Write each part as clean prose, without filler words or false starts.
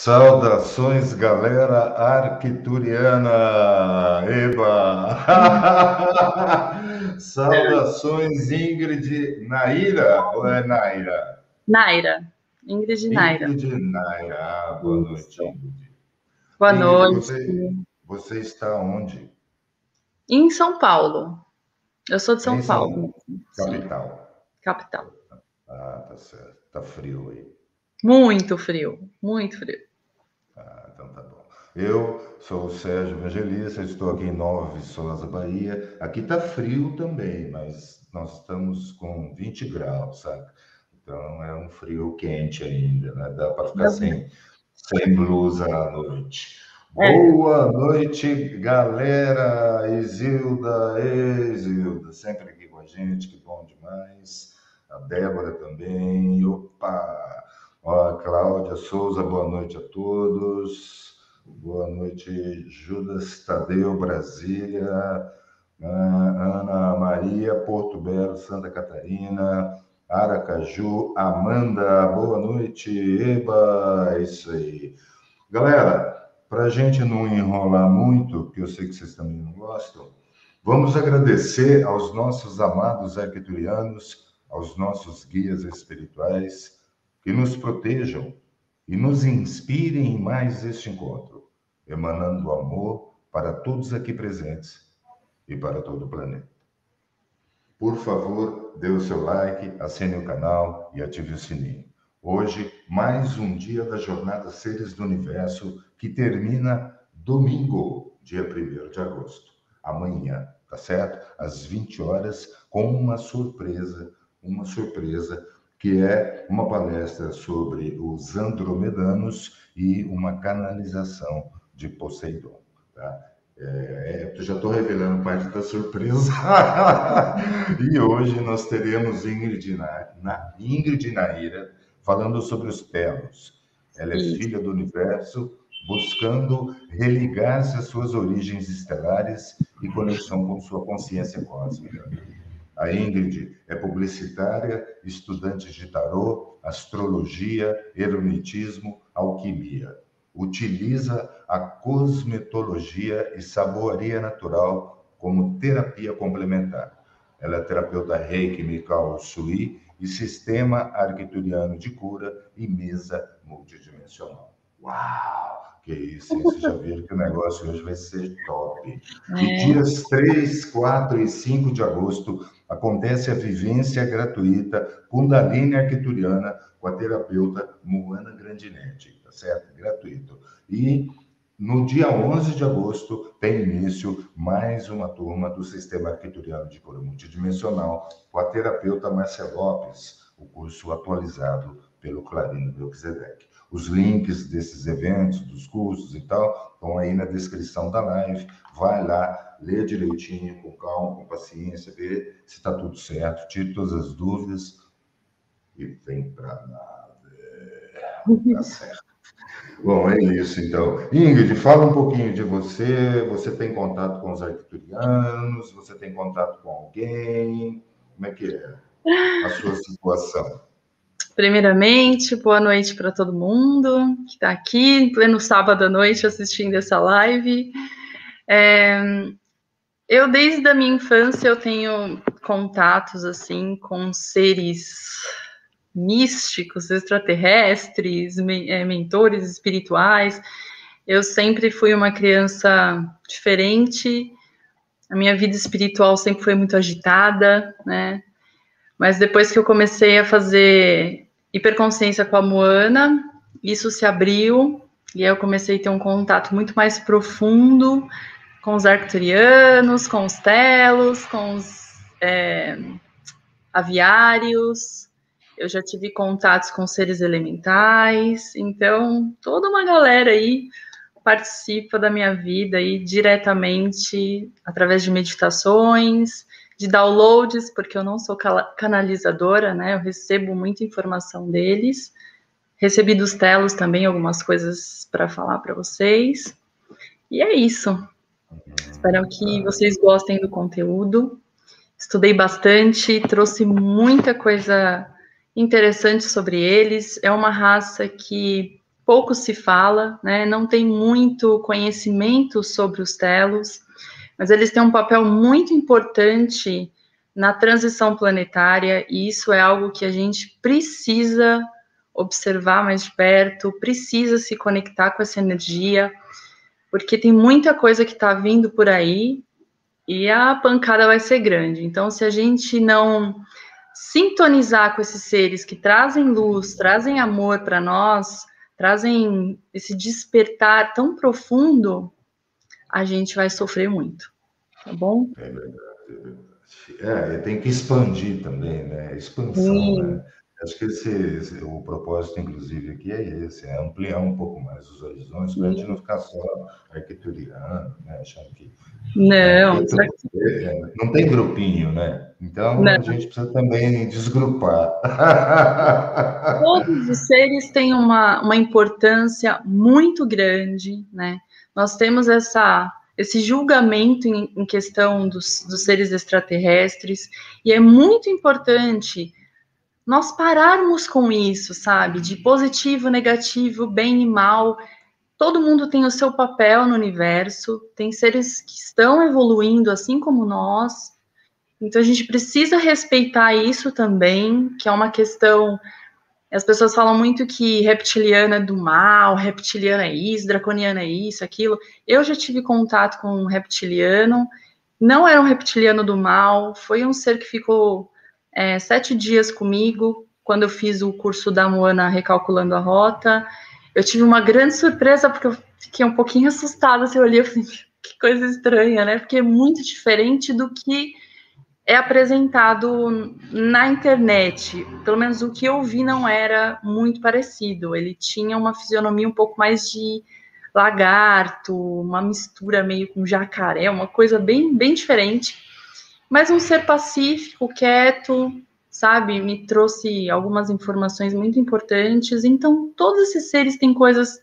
Saudações, galera arcturiana! Eba! Saudações, Ingrid Naira, ou é Naira? Naira, Ingrid e Naira. Ingrid Naira. Boa noite, Isso. Ingrid. Boa Ingrid, noite. você está onde? Em São Paulo. Eu sou de Em São São Paulo. Paulo, Sim, capital. capital. Ah, tá certo. Tá frio aí. Muito frio, muito frio. Ah, então tá bom. Eu sou o Sérgio Evangelista, estou aqui em Nova Viçosa, Bahia. Aqui tá frio também, mas nós estamos com 20 graus, sabe? Então é um frio quente ainda, né? Dá para ficar sem blusa à noite. É, Boa noite, galera! Isilda, sempre aqui com a gente, que bom demais. A Débora também. Opa! Ó, Cláudia Souza, boa noite a todos. Boa noite, Judas Tadeu, Brasília. Ana Maria, Porto Belo, Santa Catarina. Aracaju, Amanda, boa noite. Eba, é isso aí. Galera, para a gente não enrolar muito, que eu sei que vocês também não gostam, vamos agradecer aos nossos amados arquiturianos, aos nossos guias espirituais, que nos protejam e nos inspirem em mais este encontro, emanando amor para todos aqui presentes e para todo o planeta. Por favor, dê o seu like, assine o canal e ative o sininho. Hoje, mais um dia da Jornada Seres do Universo, que termina domingo, dia 1º de agosto. Amanhã, tá certo? Às 20 horas, com uma surpresa que é uma palestra sobre os andromedanos e uma canalização de Poseidon, tá? Eu já estou revelando parte da surpresa. E hoje nós teremos Ingrid Naira falando sobre os telos. Ela é isso. filha do universo, buscando religar-se às suas origens estelares e conexão com sua consciência cósmica. A Ingrid é publicitária, estudante de tarô, astrologia, hermetismo, alquimia. Utiliza a cosmetologia e saboaria natural como terapia complementar. Ela é terapeuta Reiki Mikao Sui e sistema arcturiano de cura e mesa multidimensional. Uau! Que isso, hein? Vocês já viram que o negócio hoje vai ser top. E É, dias 3, 4 e 5 de agosto acontece a vivência gratuita Kundalini Arcturiana com a terapeuta Moana Grandinetti, tá certo? Gratuito. E no dia 11 de agosto tem início mais uma turma do Sistema Arcturiano de Cura Multidimensional com a terapeuta Marcia Lopes, o curso atualizado pelo Clarino Melquisedeque. Os links desses eventos, dos cursos e tal, estão aí na descrição da live. Vai lá, lê direitinho, com calma, com paciência, vê se está tudo certo, tire todas as dúvidas e vem para nada. Tá certo. Bom, é isso então. Ingrid, fala um pouquinho de você. Você tem contato com os arcturianos? Você tem contato com alguém? Como é que é a sua situação? primeiramente, boa noite para todo mundo que está aqui, em pleno sábado à noite, assistindo essa live. Eu, desde a minha infância, eu tenho contatos, assim, com seres místicos, extraterrestres, mentores espirituais. Eu sempre fui uma criança diferente, a minha vida espiritual sempre foi muito agitada, né? Mas depois que eu comecei a fazer hiperconsciência com a Moana, isso se abriu e aí eu comecei a ter um contato muito mais profundo com os arcturianos, com os telos, com os aviários. Eu já tive contatos com seres elementais, então toda uma galera aí participa da minha vida aí diretamente através de meditações, de downloads, porque eu não sou canalizadora, né? Eu recebo muita informação deles. Recebi dos telos também algumas coisas para falar para vocês. E é isso. Espero que Tá. vocês gostem do conteúdo. Estudei bastante, trouxe muita coisa interessante sobre eles. É uma raça que pouco se fala, né? Não tem muito conhecimento sobre os telos, mas eles têm um papel muito importante na transição planetária, e isso é algo que a gente precisa observar mais de perto, precisa se conectar com essa energia, porque tem muita coisa que está vindo por aí e a pancada vai ser grande. Então, se a gente não sintonizar com esses seres que trazem luz, trazem amor para nós, trazem esse despertar tão profundo, a gente vai sofrer muito, tá bom? É verdade, é verdade. Tem que expandir também, né? Expansão, né? Sim, Acho que o propósito, inclusive, aqui é esse, é ampliar um pouco mais os horizontes para a gente não sim. ficar só arquituriano, né? Achando que, né? Não, isso aqui, Não tem grupinho, né? Então a não. gente precisa também desgrupar. Todos os seres têm uma importância muito grande, né? Nós temos esse julgamento em questão dos seres extraterrestres, e é muito importante nós pararmos com isso, sabe? De positivo, negativo, bem e mal. Todo mundo tem o seu papel no universo, tem seres que estão evoluindo assim como nós, então a gente precisa respeitar isso também, que é uma questão. As pessoas falam muito que reptiliano é do mal, reptiliano é isso, draconiano é isso, aquilo. Eu já tive contato com um reptiliano, não era um reptiliano do mal, foi um ser que ficou 7 dias comigo, quando eu fiz o curso da Moana Recalculando a Rota. Eu tive uma grande surpresa, porque eu fiquei um pouquinho assustada, se eu olhei, eu falei, que coisa estranha, né? Porque é muito diferente do que é apresentado na internet. Pelo menos o que eu vi não era muito parecido. Ele tinha uma fisionomia um pouco mais de lagarto, uma mistura meio com jacaré, uma coisa bem, bem diferente. Mas um ser pacífico, quieto, sabe? Me trouxe algumas informações muito importantes. Então, todos esses seres têm coisas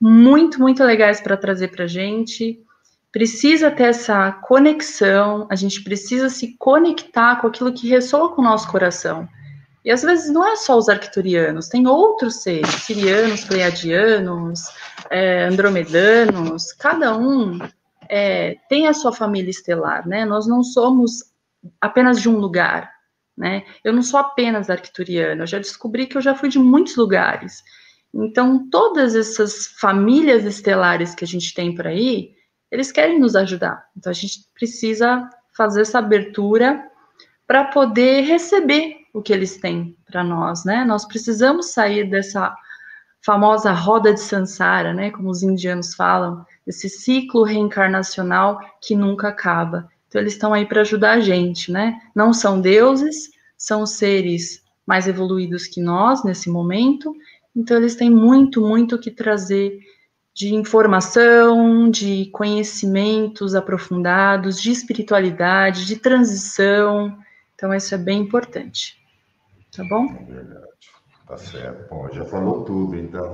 muito, muito legais para trazer para a gente. Precisa ter essa conexão, a gente precisa se conectar com aquilo que ressoa com o nosso coração. E às vezes não é só os arcturianos, tem outros seres, sirianos, pleiadianos, andromedanos, cada um tem a sua família estelar, né? Nós não somos apenas de um lugar, né? Eu não sou apenas arcturiana, eu já descobri que eu já fui de muitos lugares. Então, todas essas famílias estelares que a gente tem por aí, eles querem nos ajudar. Então, a gente precisa fazer essa abertura para poder receber o que eles têm para nós, né? Nós precisamos sair dessa famosa roda de Sansara, né? Como os indianos falam, esse ciclo reencarnacional que nunca acaba. Então, eles estão aí para ajudar a gente, né? Não são deuses, são seres mais evoluídos que nós nesse momento. Então, eles têm muito, muito o que trazer de informação, de conhecimentos aprofundados, de espiritualidade, de transição. Então, isso é bem importante. Tá bom? É verdade. Tá certo. Bom, já falou tudo, então.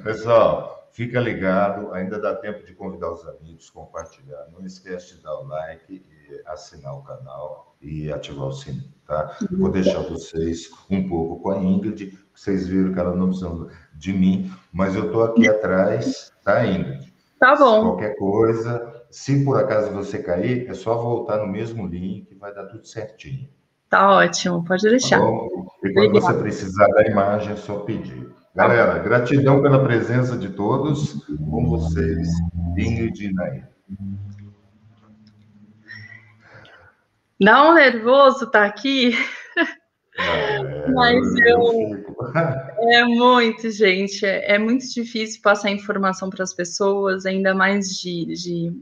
Pessoal, fica ligado. Ainda dá tempo de convidar os amigos, compartilhar. Não esquece de dar o like e assinar o canal e ativar o sininho, tá? Vou deixar vocês um pouco com a Ingrid. Vocês viram que ela não precisa de mim, mas eu estou aqui atrás, tá, Ingrid? Tá bom. Qualquer coisa, se por acaso você cair, é só voltar no mesmo link, vai dar tudo certinho. Tá ótimo, pode Tá deixar. bom? E quando você Obrigada. precisar da imagem, é só pedir. Tá bom. Galera, gratidão pela presença de todos, com vocês, Ingrid e Nair. Dá um nervoso tá aqui, mas Eu fico. é muito, gente. É muito difícil passar informação para as pessoas, ainda mais de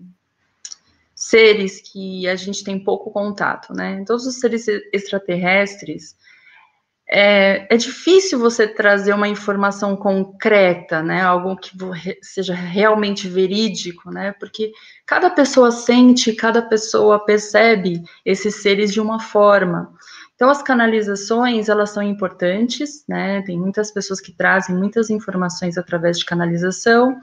seres que a gente tem pouco contato, né? Todos os seres extraterrestres, é difícil você trazer uma informação concreta, né? Algo que seja realmente verídico, né? Porque cada pessoa sente, cada pessoa percebe esses seres de uma forma. Então, as canalizações, elas são importantes, né? Tem muitas pessoas que trazem muitas informações através de canalização.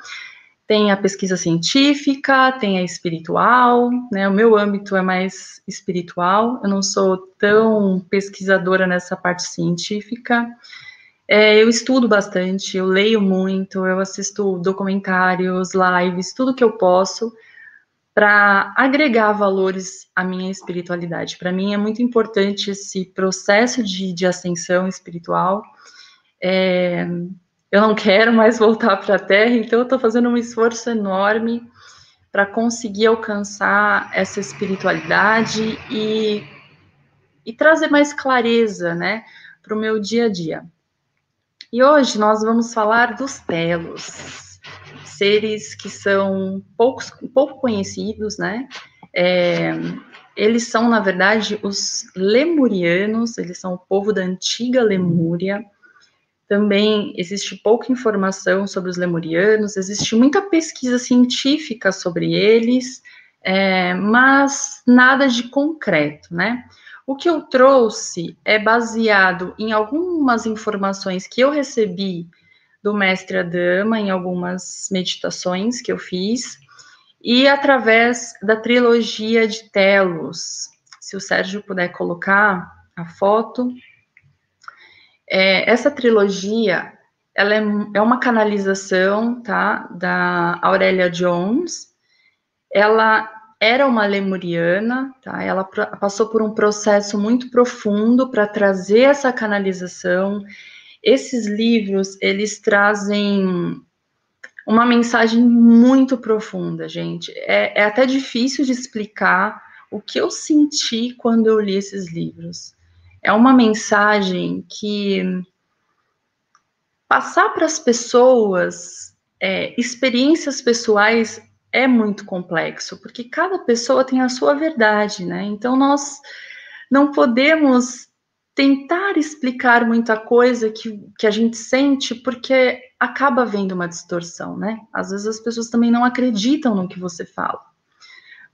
Tem a pesquisa científica, tem a espiritual, né? O meu âmbito é mais espiritual, eu não sou tão pesquisadora nessa parte científica. Eu estudo bastante, eu leio muito, eu assisto documentários, lives, tudo que eu posso para agregar valores à minha espiritualidade. Para mim é muito importante esse processo de ascensão espiritual. Eu não quero mais voltar para a Terra, então eu estou fazendo um esforço enorme para conseguir alcançar essa espiritualidade e trazer mais clareza, né, para o meu dia a dia. E hoje nós vamos falar dos telos, seres que são pouco conhecidos, né? Eles são, na verdade, os lemurianos, eles são o povo da antiga Lemúria. Também existe pouca informação sobre os lemurianos, existe muita pesquisa científica sobre eles, mas nada de concreto, né? O que eu trouxe é baseado em algumas informações que eu recebi do mestre Adama, em algumas meditações que eu fiz, e através da trilogia de Telos. Se o Sérgio puder colocar a foto. Essa trilogia, ela é uma canalização, tá, da Aurélia Jones. Ela era uma lemuriana, tá? Ela passou por um processo muito profundo para trazer essa canalização. Esses livros, eles trazem uma mensagem muito profunda, gente. É até difícil de explicar o que eu senti quando eu li esses livros. É uma mensagem que passar para as pessoas experiências pessoais é muito complexo, porque cada pessoa tem a sua verdade, né? Então, nós não podemos tentar explicar muita coisa que a gente sente, porque acaba havendo uma distorção, né? Às vezes as pessoas também não acreditam no que você fala.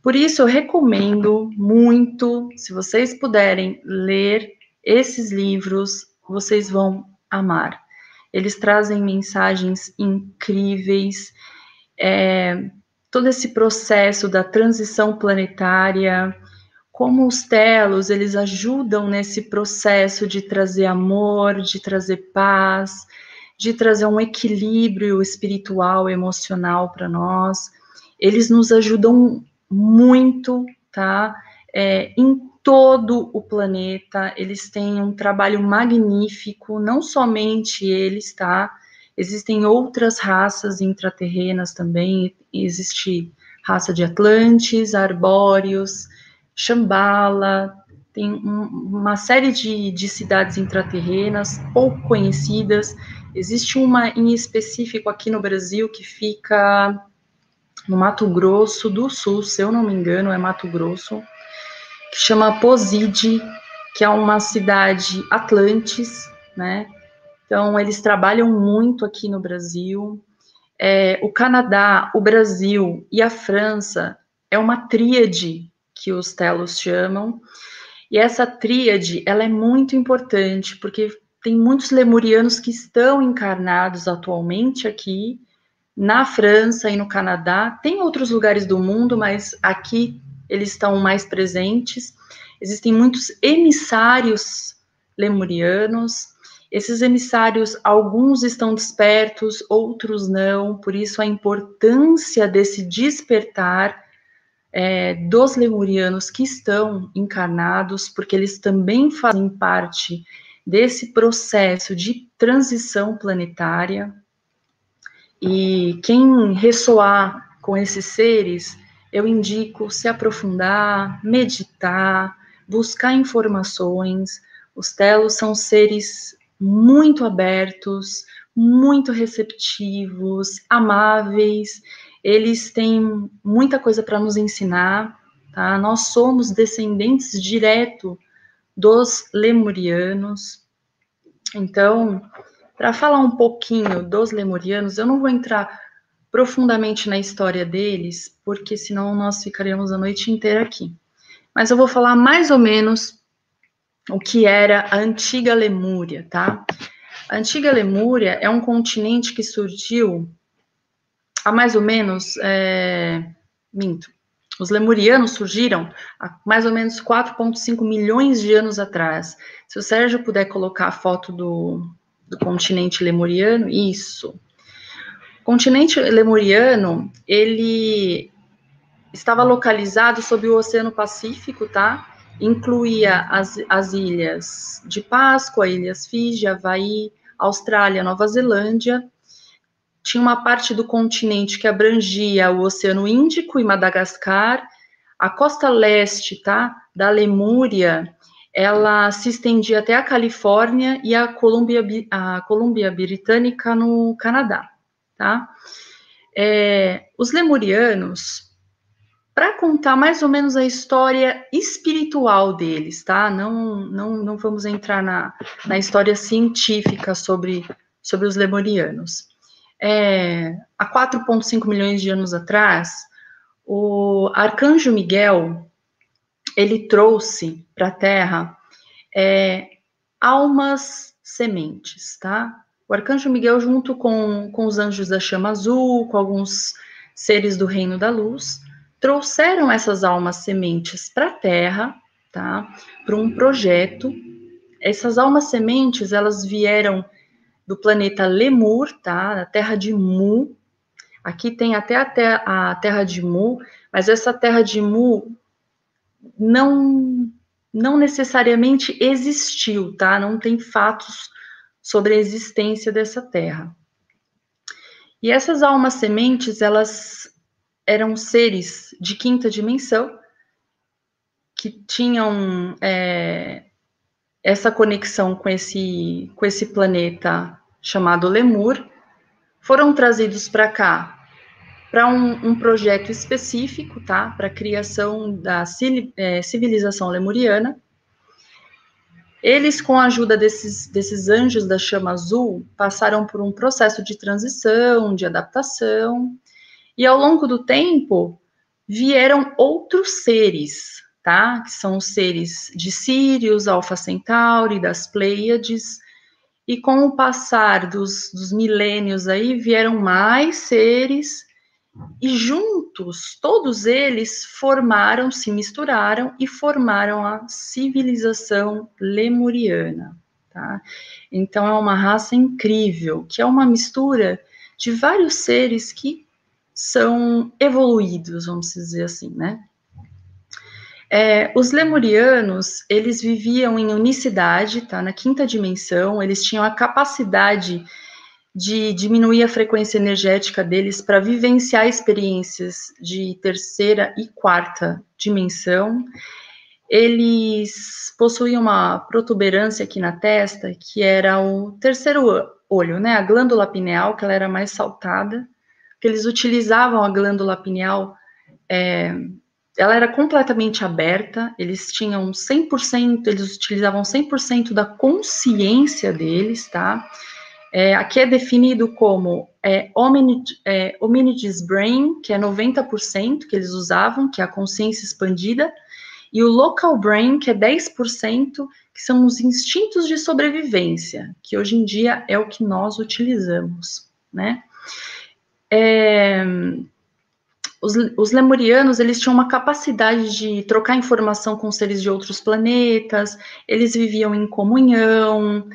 Por isso, eu recomendo muito, se vocês puderem ler esses livros, vocês vão amar. Eles trazem mensagens incríveis, todo esse processo da transição planetária, como os telos, eles ajudam nesse processo de trazer amor, de trazer paz, de trazer um equilíbrio espiritual, emocional para nós. Eles nos ajudam muito, tá? Em todo o planeta, eles têm um trabalho magnífico, não somente eles, tá? Existem outras raças intraterrenas também, existe raça de Atlantes, arbóreos, Shambhala, tem uma série de cidades intraterrenas pouco conhecidas. Existe uma em específico aqui no Brasil que fica no Mato Grosso do Sul, se eu não me engano, é Mato Grosso, que chama Poside, que é uma cidade Atlantes, né? Então, eles trabalham muito aqui no Brasil. O Canadá, o Brasil e a França é uma tríade que os telos chamam. E essa tríade, ela é muito importante, porque tem muitos lemurianos que estão encarnados atualmente aqui, na França e no Canadá. Tem outros lugares do mundo, mas aqui eles estão mais presentes. Existem muitos emissários lemurianos. Esses emissários, alguns estão despertos, outros não, por isso a importância desse despertar dos lemurianos que estão encarnados, porque eles também fazem parte desse processo de transição planetária. E quem ressoar com esses seres, eu indico se aprofundar, meditar, buscar informações. Os telos são seres muito abertos, muito receptivos, amáveis. Eles têm muita coisa para nos ensinar, tá? Nós somos descendentes direto dos lemurianos. Então, para falar um pouquinho dos lemurianos, eu não vou entrar profundamente na história deles, porque senão nós ficaríamos a noite inteira aqui. Mas eu vou falar mais ou menos o que era a antiga Lemúria, tá? A antiga Lemúria é um continente que surgiu há mais ou menos... minto. Os lemurianos surgiram há mais ou menos 4,5 milhões de anos atrás. Se o Sérgio puder colocar a foto do do continente lemuriano, isso. O continente lemuriano, ele estava localizado sob o Oceano Pacífico, tá? Incluía as ilhas de Páscoa, ilhas Fiji, Havaí, Austrália, Nova Zelândia. Tinha uma parte do continente que abrangia o Oceano Índico e Madagascar. A costa leste, tá, da Lemúria, ela se estendia até a Califórnia e a Colômbia Britânica no Canadá, tá? Os lemurianos, para contar mais ou menos a história espiritual deles, tá? Não vamos entrar na história científica sobre os lemurianos. Há 4,5 milhões de anos atrás, o arcanjo Miguel, ele trouxe para a Terra almas sementes, tá? O arcanjo Miguel, junto com os anjos da chama azul, com alguns seres do reino da luz, trouxeram essas almas sementes para a Terra, tá? Para um projeto. Essas almas sementes, elas vieram do planeta Lemur, tá? Da terra de Mu. Aqui tem até a terra de Mu, mas essa terra de Mu não necessariamente existiu, tá? Não tem fatos sobre a existência dessa terra. E essas almas sementes, elas eram seres de quinta dimensão, que tinham essa conexão com esse planeta chamado Lemur, foram trazidos para cá para um projeto específico, tá? Para a criação da civilização lemuriana. Eles, com a ajuda desses anjos da chama azul, passaram por um processo de transição, de adaptação, e ao longo do tempo vieram outros seres, tá? Que são os seres de Sírius, Alfa Centauri, das Pleiades, e com o passar dos milênios aí vieram mais seres, e juntos, todos eles se misturaram e formaram a civilização lemuriana, tá? Então é uma raça incrível, que é uma mistura de vários seres que são evoluídos, vamos dizer assim, né? Os lemurianos, eles viviam em unicidade, tá? Na quinta dimensão, eles tinham a capacidade de diminuir a frequência energética deles para vivenciar experiências de terceira e quarta dimensão. Eles possuíam uma protuberância aqui na testa, que era o terceiro olho, né? A glândula pineal, que ela era mais saltada, que eles utilizavam a glândula pineal, ela era completamente aberta, eles tinham 100%, eles utilizavam 100% da consciência deles, tá? Aqui é definido como Hominids Brain, que é 90% que eles usavam, que é a consciência expandida, e o Local Brain, que é 10%, que são os instintos de sobrevivência, que hoje em dia é o que nós utilizamos, né? Os lemurianos, eles tinham uma capacidade de trocar informação com seres de outros planetas, eles viviam em comunhão,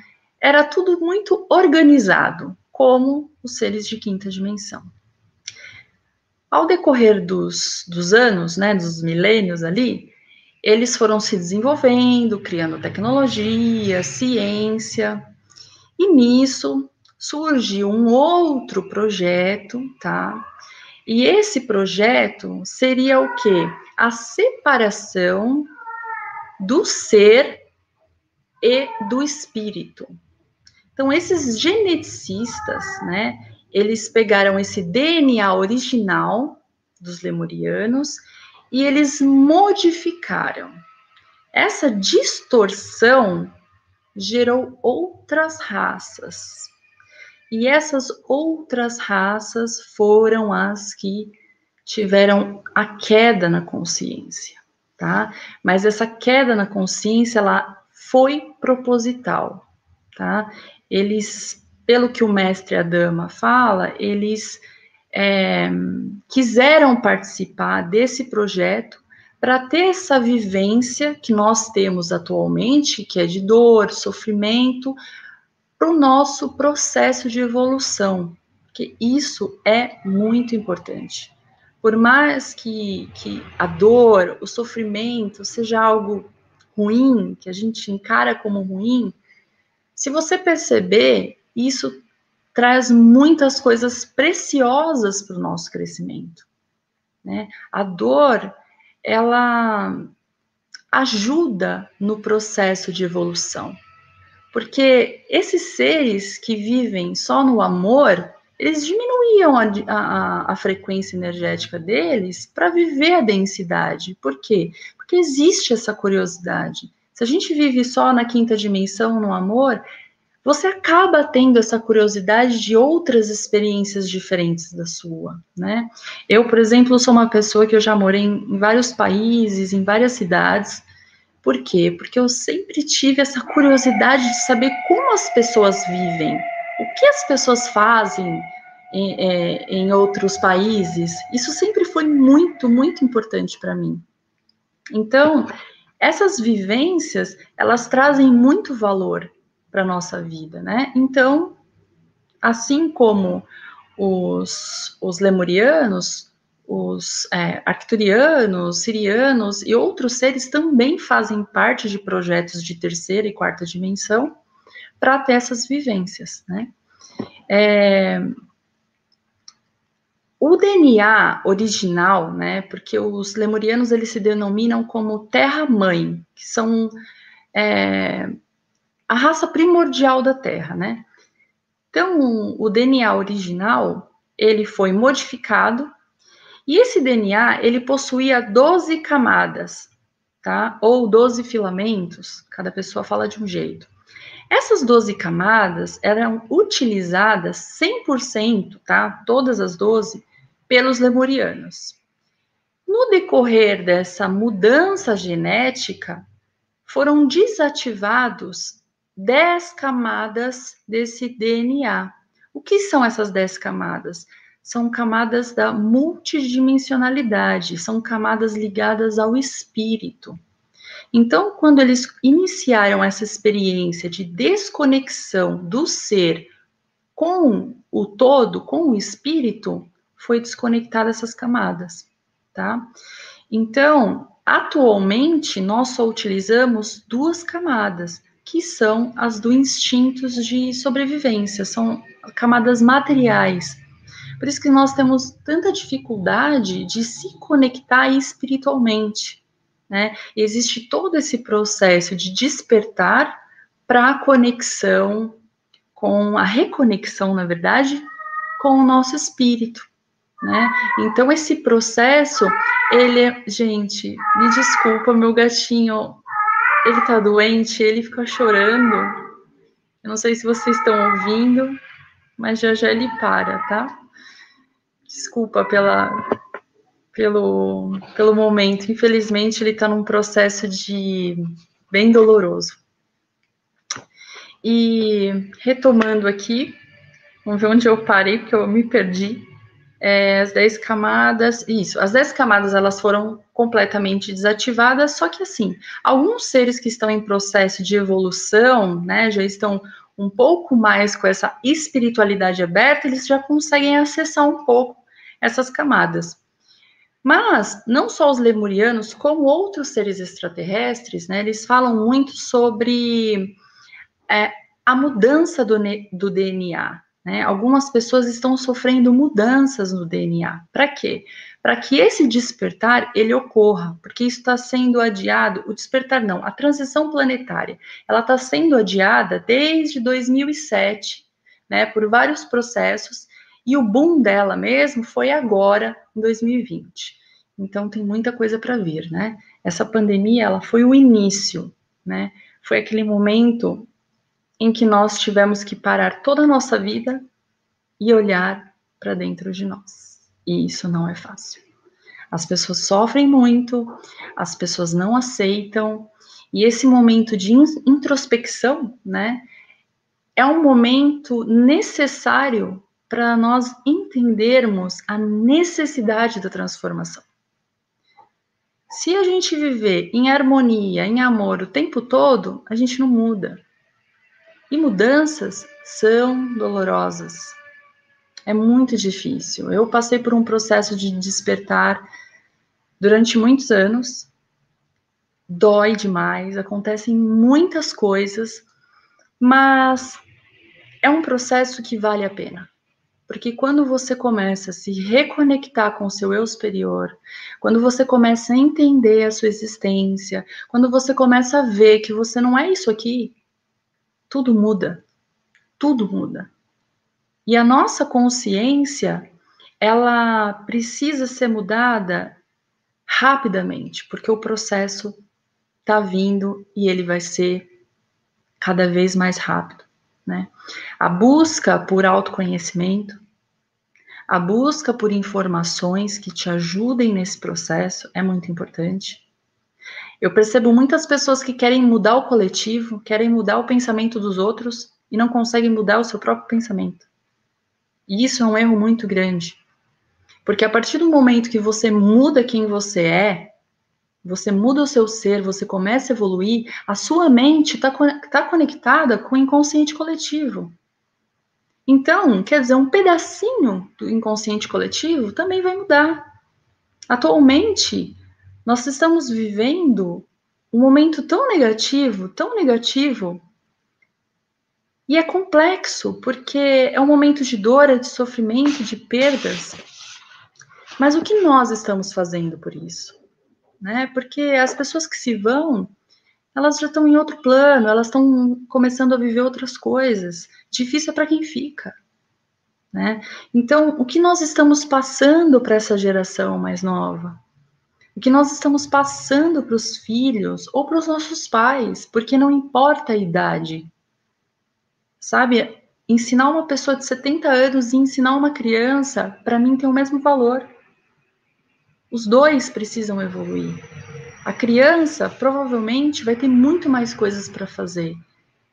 era tudo muito organizado, como os seres de quinta dimensão. Ao decorrer dos anos, né, dos milênios ali, eles foram se desenvolvendo, criando tecnologia, ciência, e nisso surgiu um outro projeto, tá? E esse projeto seria o quê? A separação do ser e do espírito. Então, esses geneticistas, né, eles pegaram esse DNA original dos lemurianos e eles modificaram. Essa distorção gerou outras raças. E essas outras raças foram as que tiveram a queda na consciência, tá? Mas essa queda na consciência, ela foi proposital, tá? Eles, pelo que o mestre Adama fala, eles quiseram participar desse projeto para ter essa vivência que nós temos atualmente, que é de dor, sofrimento, para o nosso processo de evolução, porque isso é muito importante. Por mais que a dor, o sofrimento seja algo ruim, que a gente encara como ruim, se você perceber, isso traz muitas coisas preciosas para o nosso crescimento, né? A dor, ela ajuda no processo de evolução. Porque esses seres que vivem só no amor, eles diminuíam a frequência energética deles para viver a densidade. Por quê? Porque existe essa curiosidade. Se a gente vive só na quinta dimensão, no amor, você acaba tendo essa curiosidade de outras experiências diferentes da sua, né? Eu, por exemplo, sou uma pessoa que eu já morei em vários países, em várias cidades. Por quê? Porque eu sempre tive essa curiosidade de saber como as pessoas vivem, o que as pessoas fazem em outros países. Isso sempre foi muito, muito importante para mim. Então, essas vivências, elas trazem muito valor para a nossa vida, né? Então, assim como os lemurianos, os arcturianos, sirianos e outros seres também fazem parte de projetos de terceira e quarta dimensão para ter essas vivências, né? O DNA original, né? Porque os lemurianos eles se denominam como Terra-mãe, que são a raça primordial da Terra, né? Então, o DNA original ele foi modificado. E esse DNA, ele possuía 12 camadas, tá? Ou 12 filamentos, cada pessoa fala de um jeito. Essas 12 camadas eram utilizadas 100%, tá? Todas as 12, pelos lemurianos. No decorrer dessa mudança genética, foram desativados 10 camadas desse DNA. O que são essas 10 camadas? São camadas da multidimensionalidade, são camadas ligadas ao espírito. Então, quando eles iniciaram essa experiência de desconexão do ser com o todo, com o espírito, foi desconectada essas camadas, tá? Então, atualmente, nós só utilizamos 2 camadas, que são as do instintos de sobrevivência, são camadas materiais. Por isso que nós temos tanta dificuldade de se conectar espiritualmente, né? E existe todo esse processo de despertar para a conexão, com a reconexão, na verdade, com o nosso espírito, né? Então, esse processo, gente, me desculpa, meu gatinho, ele tá doente, ele fica chorando. Eu não sei se vocês estão ouvindo, mas já já ele para, tá? Desculpa pelo momento. Infelizmente, ele tá num processo bem doloroso. E retomando aqui, vamos ver onde eu parei, porque eu me perdi. As 10 camadas, as 10 camadas elas foram completamente desativadas, só que assim, alguns seres que estão em processo de evolução, né, já estão um pouco mais com essa espiritualidade aberta, eles já conseguem acessar um pouco essas camadas. Mas não só os lemurianos, como outros seres extraterrestres, né, eles falam muito sobre a mudança do DNA. Né? Algumas pessoas estão sofrendo mudanças no DNA. Para quê? Para que esse despertar ele ocorra, porque isso está sendo adiado. O despertar não, a transição planetária, ela está sendo adiada desde 2007, né? Por vários processos. E o boom dela mesmo foi agora, em 2020. Então tem muita coisa para vir, né? Essa pandemia, ela foi o início, né? Foi aquele momento em que nós tivemos que parar toda a nossa vida e olhar para dentro de nós. E isso não é fácil. As pessoas sofrem muito, as pessoas não aceitam, e esse momento de introspecção, né, é um momento necessário para nós entendermos a necessidade da transformação. Se a gente viver em harmonia, em amor o tempo todo, a gente não muda. E mudanças são dolorosas. É muito difícil. Eu passei por um processo de despertar durante muitos anos. Dói demais, acontecem muitas coisas, mas é um processo que vale a pena. Porque quando você começa a se reconectar com o seu eu superior, quando você começa a entender a sua existência, quando você começa a ver que você não é isso aqui, tudo muda. Tudo muda. E a nossa consciência, ela precisa ser mudada rapidamente, porque o processo está vindo e ele vai ser cada vez mais rápido, né? A busca por autoconhecimento, a busca por informações que te ajudem nesse processo é muito importante. Eu percebo muitas pessoas que querem mudar o coletivo, querem mudar o pensamento dos outros e não conseguem mudar o seu próprio pensamento. E isso é um erro muito grande. Porque a partir do momento que você muda quem você muda o seu ser, você começa a evoluir, a sua mente tá conectada com o inconsciente coletivo. Então, quer dizer, um pedacinho do inconsciente coletivo também vai mudar. Atualmente, nós estamos vivendo um momento tão negativo, e é complexo, porque é um momento de dor, de sofrimento, de perdas. Mas o que nós estamos fazendo por isso? Né? Porque as pessoas que se vão, elas já estão em outro plano, elas estão começando a viver outras coisas. Difícil é para quem fica. Né? Então, o que nós estamos passando para essa geração mais nova? O que nós estamos passando para os filhos ou para os nossos pais? Porque não importa a idade. Sabe? Ensinar uma pessoa de 70 anos e ensinar uma criança, para mim, tem o mesmo valor. Os dois precisam evoluir. A criança provavelmente vai ter muito mais coisas para fazer.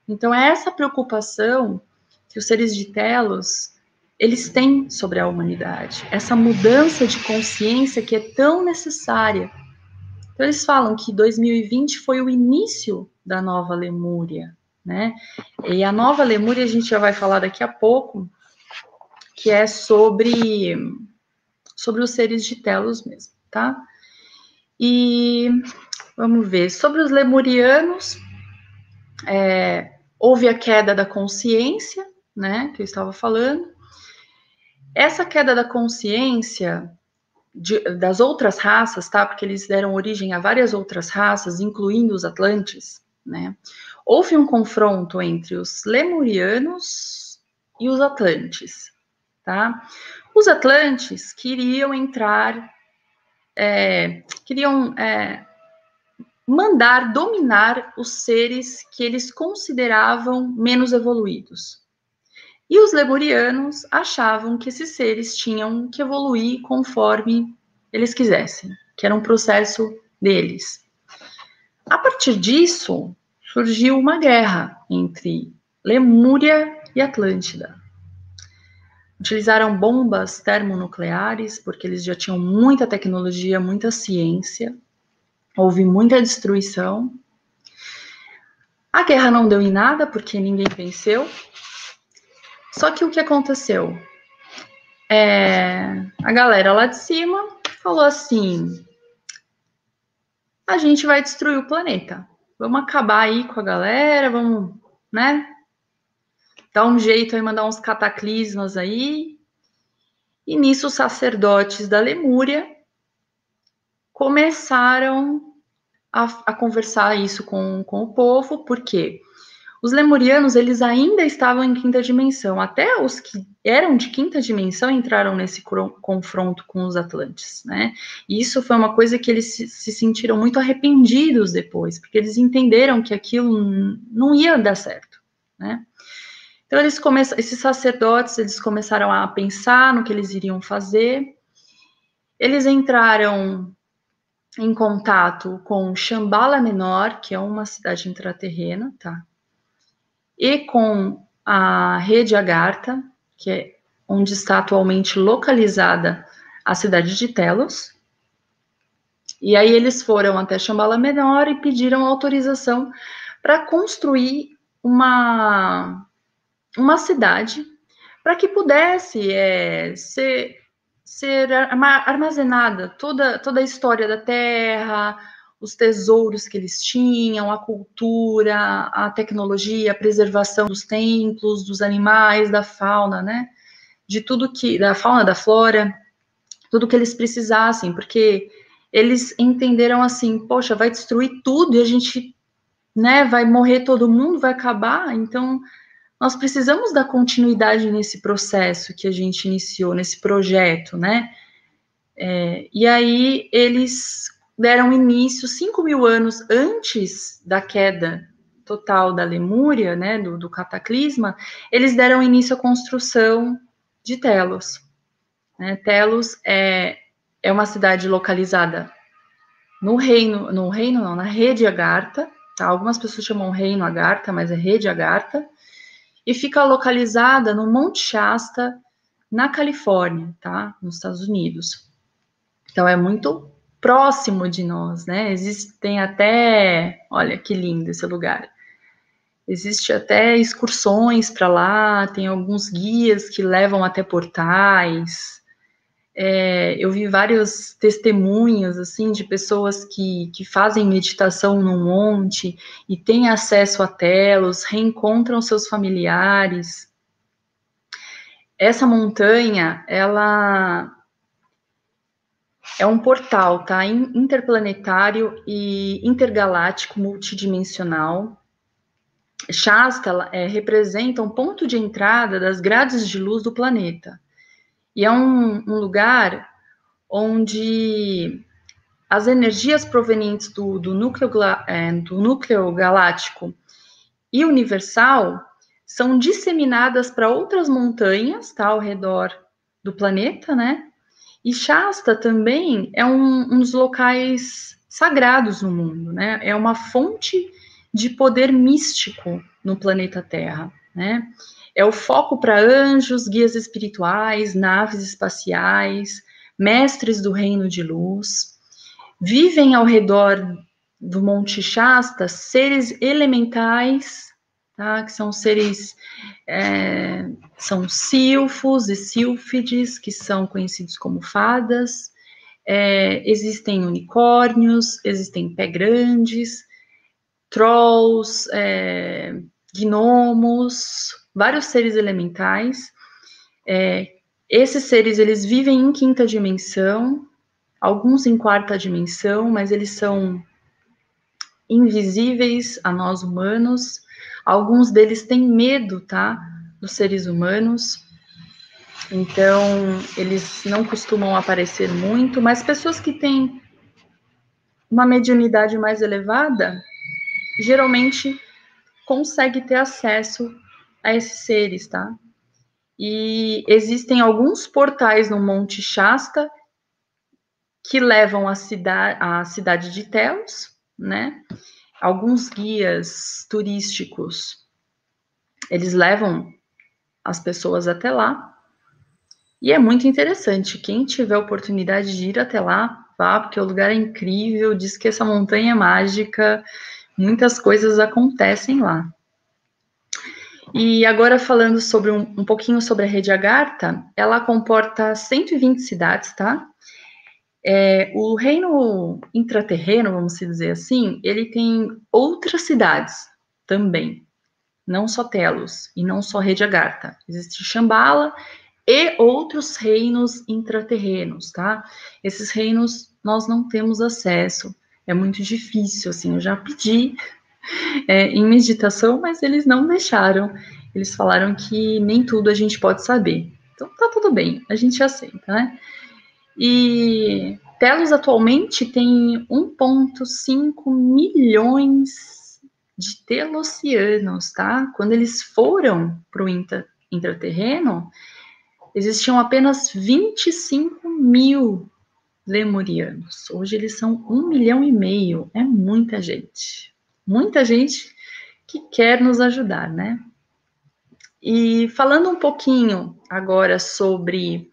Então, é essa preocupação que os seres de Telos, eles têm sobre a humanidade. Essa mudança de consciência que é tão necessária. Então, eles falam que 2020 foi o início da nova Lemúria, né? E a nova Lemúria a gente já vai falar daqui a pouco, que é sobre os seres de Telos mesmo, tá? E vamos ver, sobre os lemurianos, houve a queda da consciência, né, que eu estava falando. Essa queda da consciência das outras raças, tá, porque eles deram origem a várias outras raças, incluindo os Atlantes, né, houve um confronto entre os lemurianos e os Atlantes, tá. Os Atlantes queriam entrar, mandar dominar os seres que eles consideravam menos evoluídos. E os lemurianos achavam que esses seres tinham que evoluir conforme eles quisessem, que era um processo deles. A partir disso, surgiu uma guerra entre Lemúria e Atlântida. Utilizaram bombas termonucleares, porque eles já tinham muita tecnologia, muita ciência. Houve muita destruição. A guerra não deu em nada, porque ninguém venceu. Só que o que aconteceu? A galera lá de cima falou assim: a gente vai destruir o planeta. Vamos acabar aí com a galera, vamos, né? Dar um jeito aí, mandar uns cataclismas aí. E nisso os sacerdotes da Lemúria começaram a conversar isso com o povo, porque os lemurianos, eles ainda estavam em quinta dimensão. Até os que eram de quinta dimensão entraram nesse confronto com os Atlantes, né? E isso foi uma coisa que eles se sentiram muito arrependidos depois, porque eles entenderam que aquilo não ia dar certo, né? Então, esses sacerdotes, eles começaram a pensar no que eles iriam fazer. Eles entraram em contato com Shambhala Menor, que é uma cidade intraterrena, tá? E com a rede Agartha, que é onde está atualmente localizada a cidade de Telos. E aí eles foram até Shambhala Menor e pediram autorização para construir uma cidade para que pudesse ser armazenada toda a história da Terra, os tesouros que eles tinham, a cultura, a tecnologia, a preservação dos templos, dos animais, da fauna, né? De tudo da fauna, da flora, tudo que eles precisassem, porque eles entenderam assim, poxa, vai destruir tudo e a gente, né, vai morrer todo mundo, vai acabar, então nós precisamos dar continuidade nesse processo que a gente iniciou, nesse projeto, né? E aí eles deram início 5.000 anos antes da queda total da Lemúria, né, do cataclisma, eles deram início à construção de Telos. Né? Telos é uma cidade localizada na rede Agartha, tá? Algumas pessoas chamam reino Agartha, mas é rede Agartha, e fica localizada no Monte Shasta, na Califórnia, tá? Nos Estados Unidos. Então, é muito próximo de nós, né? Existem até... Olha, que lindo esse lugar. Existe até excursões para lá, tem alguns guias que levam até portais. Eu vi vários testemunhos, assim, de pessoas que fazem meditação no monte e têm acesso a Telos, reencontram seus familiares. Essa montanha, ela é um portal, tá? Interplanetário e intergaláctico multidimensional. Shasta representa um ponto de entrada das grades de luz do planeta. E é um lugar onde as energias provenientes do núcleo galáctico e universal são disseminadas para outras montanhas, tá, ao redor do planeta, né? E Shasta também é um dos locais sagrados no mundo, né? É uma fonte de poder místico no planeta Terra, né? É o foco para anjos, guias espirituais, naves espaciais, mestres do reino de luz. Vivem ao redor do Monte Shasta seres elementais, tá? Que são seres, são sílfos e sílfides, que são conhecidos como fadas. Existem unicórnios, existem pé grandes, trolls, gnomos, vários seres elementais. Esses seres, eles vivem em quinta dimensão, alguns em quarta dimensão, mas eles são invisíveis a nós humanos. Alguns deles têm medo, tá, dos seres humanos. Então, eles não costumam aparecer muito, mas pessoas que têm uma mediunidade mais elevada, geralmente conseguem ter acesso a esses seres, tá? E existem alguns portais no Monte Shasta que levam à cidade de Telos, né? Alguns guias turísticos, eles levam as pessoas até lá. E é muito interessante. Quem tiver a oportunidade de ir até lá, vá, porque o lugar é incrível. Diz que essa montanha é mágica. Muitas coisas acontecem lá. E agora falando sobre um pouquinho sobre a rede Agartha, ela comporta 120 cidades, tá? O reino intraterreno, vamos dizer assim, ele tem outras cidades também, não só Telos e não só rede Agartha. Existe Shambhala e outros reinos intraterrenos, tá? Esses reinos nós não temos acesso, é muito difícil, assim, eu já pedi em meditação, mas eles não deixaram, eles falaram que nem tudo a gente pode saber. Então tá tudo bem, a gente aceita, né? E Telos atualmente tem 1,5 milhões de telocianos, tá? Quando eles foram para o intraterreno, existiam apenas 25 mil lemurianos. Hoje eles são 1,5 milhão. É muita gente. Muita gente que quer nos ajudar, né? E falando um pouquinho agora sobre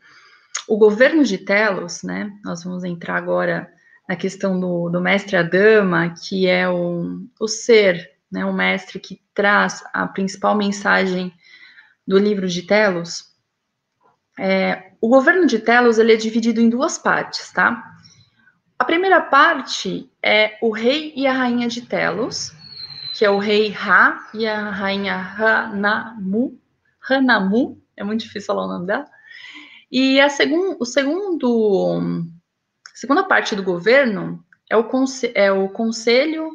o governo de Telos, né? Nós vamos entrar agora na questão do mestre Adama, que é o ser, né? O mestre que traz a principal mensagem do livro de Telos, o governo de Telos ele é dividido em duas partes, tá? A primeira parte é o rei e a rainha de Telos, que é o rei Ra e a rainha Hanamu, é muito difícil falar o nome dela. E a segunda parte do governo é o Conselho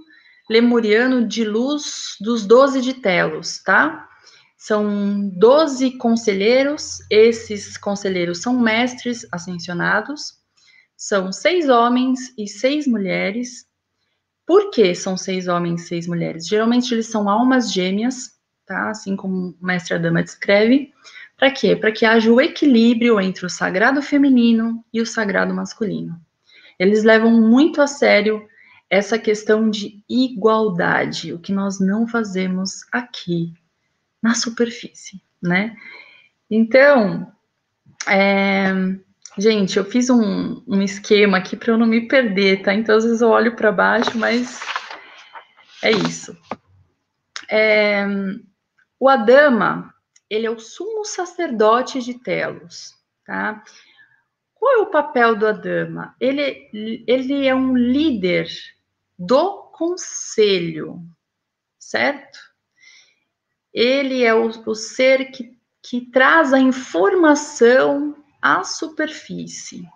Lemuriano de Luz dos 12 de Telos, tá? São 12 conselheiros, esses conselheiros são mestres ascensionados, são 6 homens e 6 mulheres. Por que são 6 homens e 6 mulheres? Geralmente eles são almas gêmeas, tá? Assim como o mestre Adama descreve. Para quê? Para que haja o equilíbrio entre o sagrado feminino e o sagrado masculino. Eles levam muito a sério essa questão de igualdade, o que nós não fazemos aqui na superfície, né? Então, gente, eu fiz um esquema aqui para eu não me perder, tá? Então, às vezes eu olho para baixo, mas é isso. O Adama, ele é o sumo sacerdote de Telos, tá? Qual é o papel do Adama? Ele é um líder do conselho, certo? Ele é o ser que traz a informação à superfície.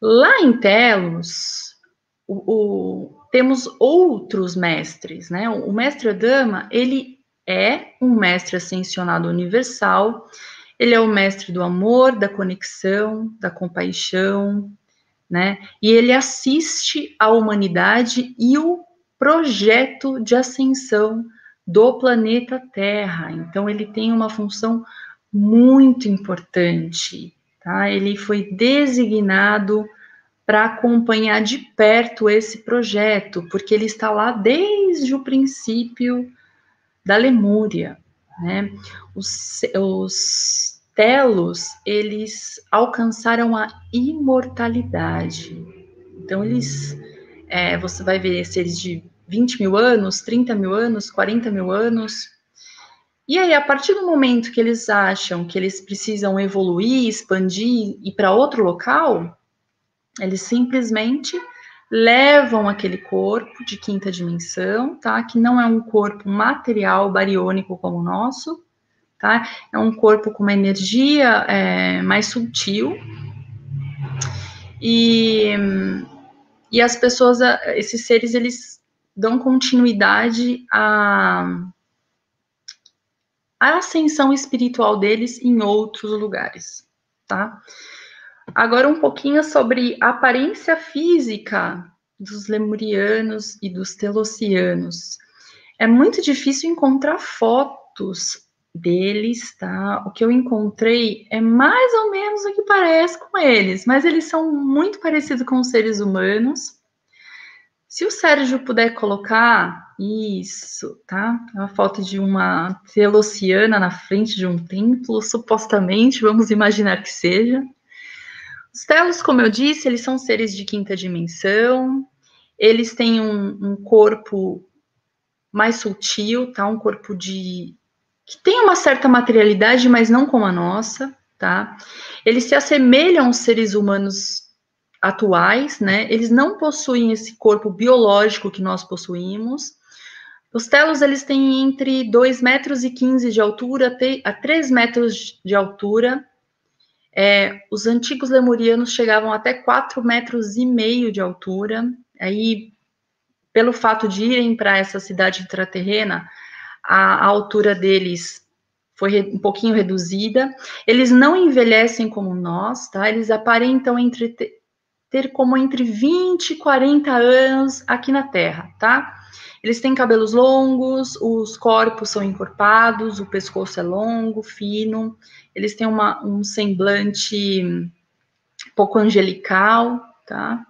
Lá em Telos, temos outros mestres, né? O mestre Adama, ele é um mestre ascensionado universal, ele é o mestre do amor, da conexão, da compaixão, né? E ele assiste a humanidade e o projeto de ascensão do planeta Terra. Então, ele tem uma função muito importante, tá? Ele foi designado para acompanhar de perto esse projeto, porque ele está lá desde o princípio da Lemúria, né? Os Telos, eles alcançaram a imortalidade. Então, você vai ver seres de 20 mil anos, 30 mil anos, 40 mil anos. E aí, a partir do momento que eles acham que eles precisam evoluir, expandir, ir para outro local, eles simplesmente levam aquele corpo de quinta dimensão, tá? Que não é um corpo material bariônico como o nosso, tá? É um corpo com uma energia mais sutil. E as pessoas, esses seres, eles dão continuidade à ascensão espiritual deles em outros lugares, tá? Agora um pouquinho sobre a aparência física dos lemurianos e dos telocianos. É muito difícil encontrar fotos deles, tá? O que eu encontrei é mais ou menos o que parece com eles, mas eles são muito parecidos com os seres humanos. Se o Sérgio puder colocar isso, tá? Uma foto de uma telociana na frente de um templo, supostamente, vamos imaginar que seja. Os telos, como eu disse, eles são seres de quinta dimensão, eles têm um corpo mais sutil, tá? Um corpo que tem uma certa materialidade, mas não como a nossa, tá? Eles se assemelham aos seres humanos atuais, né? Eles não possuem esse corpo biológico que nós possuímos. Os telos, eles têm entre 2,15 metros de altura a 3 metros de altura. Os antigos lemurianos chegavam até 4,5 metros de altura. Aí, pelo fato de irem para essa cidade intraterrena, a altura deles foi um pouquinho reduzida. Eles não envelhecem como nós, tá? Eles aparentam ter como entre 20 e 40 anos aqui na Terra, tá? Eles têm cabelos longos, os corpos são encorpados, o pescoço é longo, fino, eles têm um semblante um pouco angelical, tá?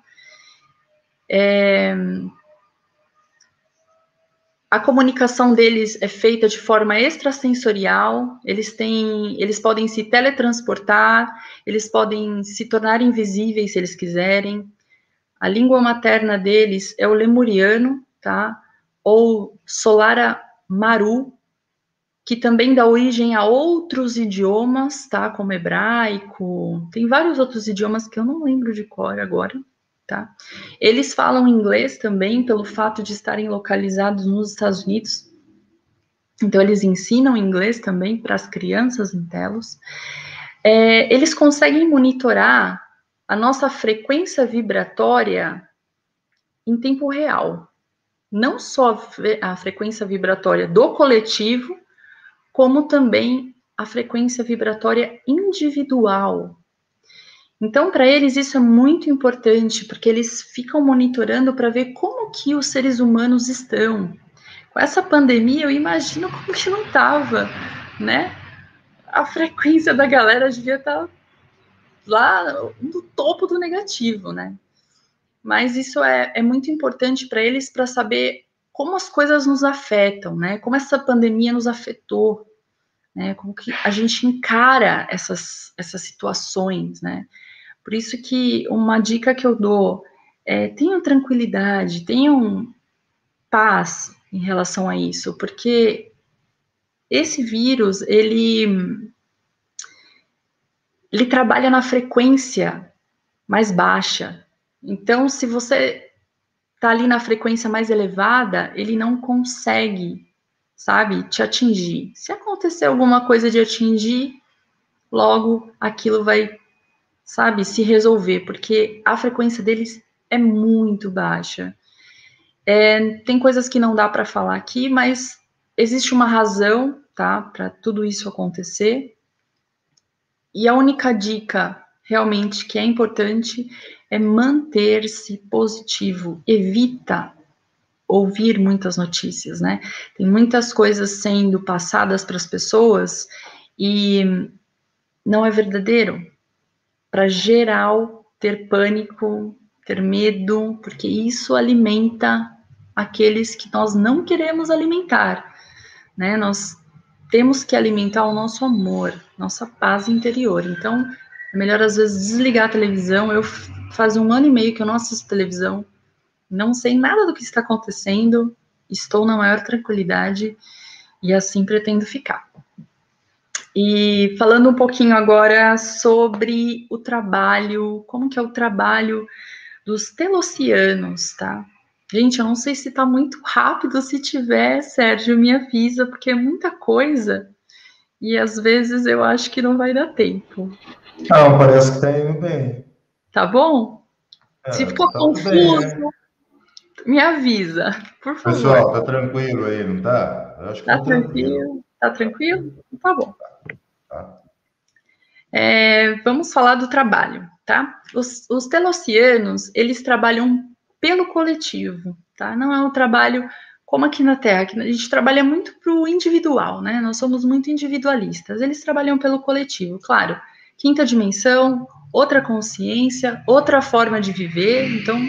A comunicação deles é feita de forma extrasensorial, eles podem se teletransportar, eles podem se tornar invisíveis se eles quiserem. A língua materna deles é o lemuriano, tá? Ou Solara Maru, que também dá origem a outros idiomas, tá? Como hebraico, tem vários outros idiomas que eu não lembro de cor agora, tá? Eles falam inglês também, pelo fato de estarem localizados nos Estados Unidos. Então, eles ensinam inglês também para as crianças em Telos. Eles conseguem monitorar a nossa frequência vibratória em tempo real. Não só a frequência vibratória do coletivo, como também a frequência vibratória individual. Então, para eles, isso é muito importante, porque eles ficam monitorando para ver como que os seres humanos estão. Com essa pandemia, eu imagino como que não estava, né? A frequência da galera devia estar lá no topo do negativo, né? Mas isso é muito importante para eles para saber como as coisas nos afetam, né? Como essa pandemia nos afetou, né? Como que a gente encara essas situações, né? Por isso que uma dica que eu dou é tenham tranquilidade, tenham paz em relação a isso, porque esse vírus, ele trabalha na frequência mais baixa. Então, se você está ali na frequência mais elevada, ele não consegue, sabe, te atingir. Se acontecer alguma coisa de atingir, logo aquilo vai, sabe, se resolver, porque a frequência deles é muito baixa. Tem coisas que não dá para falar aqui, mas existe uma razão, tá, para tudo isso acontecer. E a única dica realmente que é importante é manter-se positivo. Evita ouvir muitas notícias, né? Tem muitas coisas sendo passadas para as pessoas e não é verdadeiro. Para geral ter pânico, ter medo, porque isso alimenta aqueles que nós não queremos alimentar, né? Nós temos que alimentar o nosso amor, nossa paz interior. Então, é melhor às vezes desligar a televisão. Eu faz 1 ano e meio que eu não assisto televisão, não sei nada do que está acontecendo, estou na maior tranquilidade e assim pretendo ficar. E falando um pouquinho agora sobre o trabalho, como que é o trabalho dos telossianos, tá? Gente, eu não sei se tá muito rápido, se tiver, Sérgio, me avisa, porque é muita coisa e às vezes eu acho que não vai dar tempo. Não, parece que tá indo bem. Tá bom? Se ficou Tá tudo bem, confuso, me avisa, por favor. Pessoal, tá tranquilo aí, não tá? Eu acho que Tá tá tranquilo. tranquilo? Tá tranquilo? Tá bom. Tá. Vamos falar do trabalho, tá? Os telossianos, eles trabalham pelo coletivo, tá? Não é um trabalho como aqui na Terra, que a gente trabalha muito para o individual, né? Nós somos muito individualistas. Eles trabalham pelo coletivo, claro. Quinta dimensão, outra consciência, outra forma de viver. Então,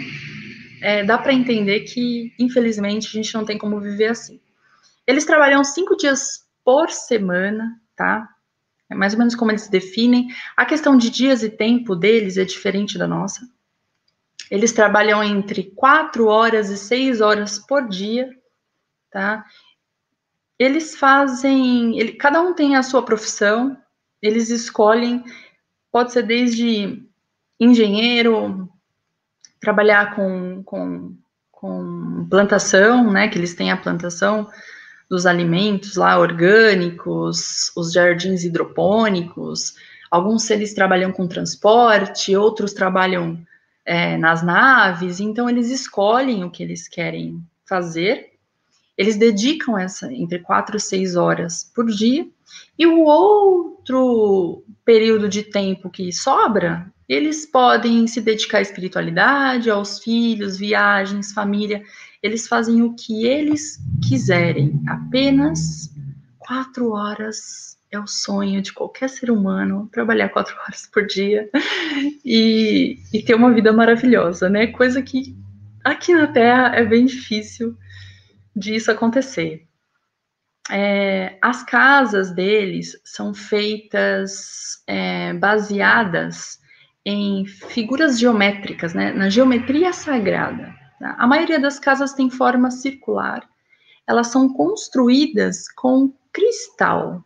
dá para entender que, infelizmente, a gente não tem como viver assim. Eles trabalham 5 dias por semana, tá? É mais ou menos como eles definem. A questão de dias e tempo deles é diferente da nossa. Eles trabalham entre 4 horas e 6 horas por dia, tá? Eles fazem... cada um tem a sua profissão, eles escolhem, pode ser desde engenheiro, trabalhar com plantação, né? Que eles têm a plantação dos alimentos lá orgânicos, os jardins hidropônicos. Alguns eles trabalham com transporte, outros trabalham nas naves. Então eles escolhem o que eles querem fazer. Eles dedicam entre 4 e 6 horas por dia. E o outro período de tempo que sobra, eles podem se dedicar à espiritualidade, aos filhos, viagens, família. Eles fazem o que eles quiserem. Apenas 4 horas é o sonho de qualquer ser humano, trabalhar 4 horas por dia e ter uma vida maravilhosa, né? Coisa que aqui na Terra é bem difícil disso acontecer. As casas deles são feitas baseadas em figuras geométricas, né, na geometria sagrada. Tá? A maioria das casas tem forma circular. elas são construídas com cristal.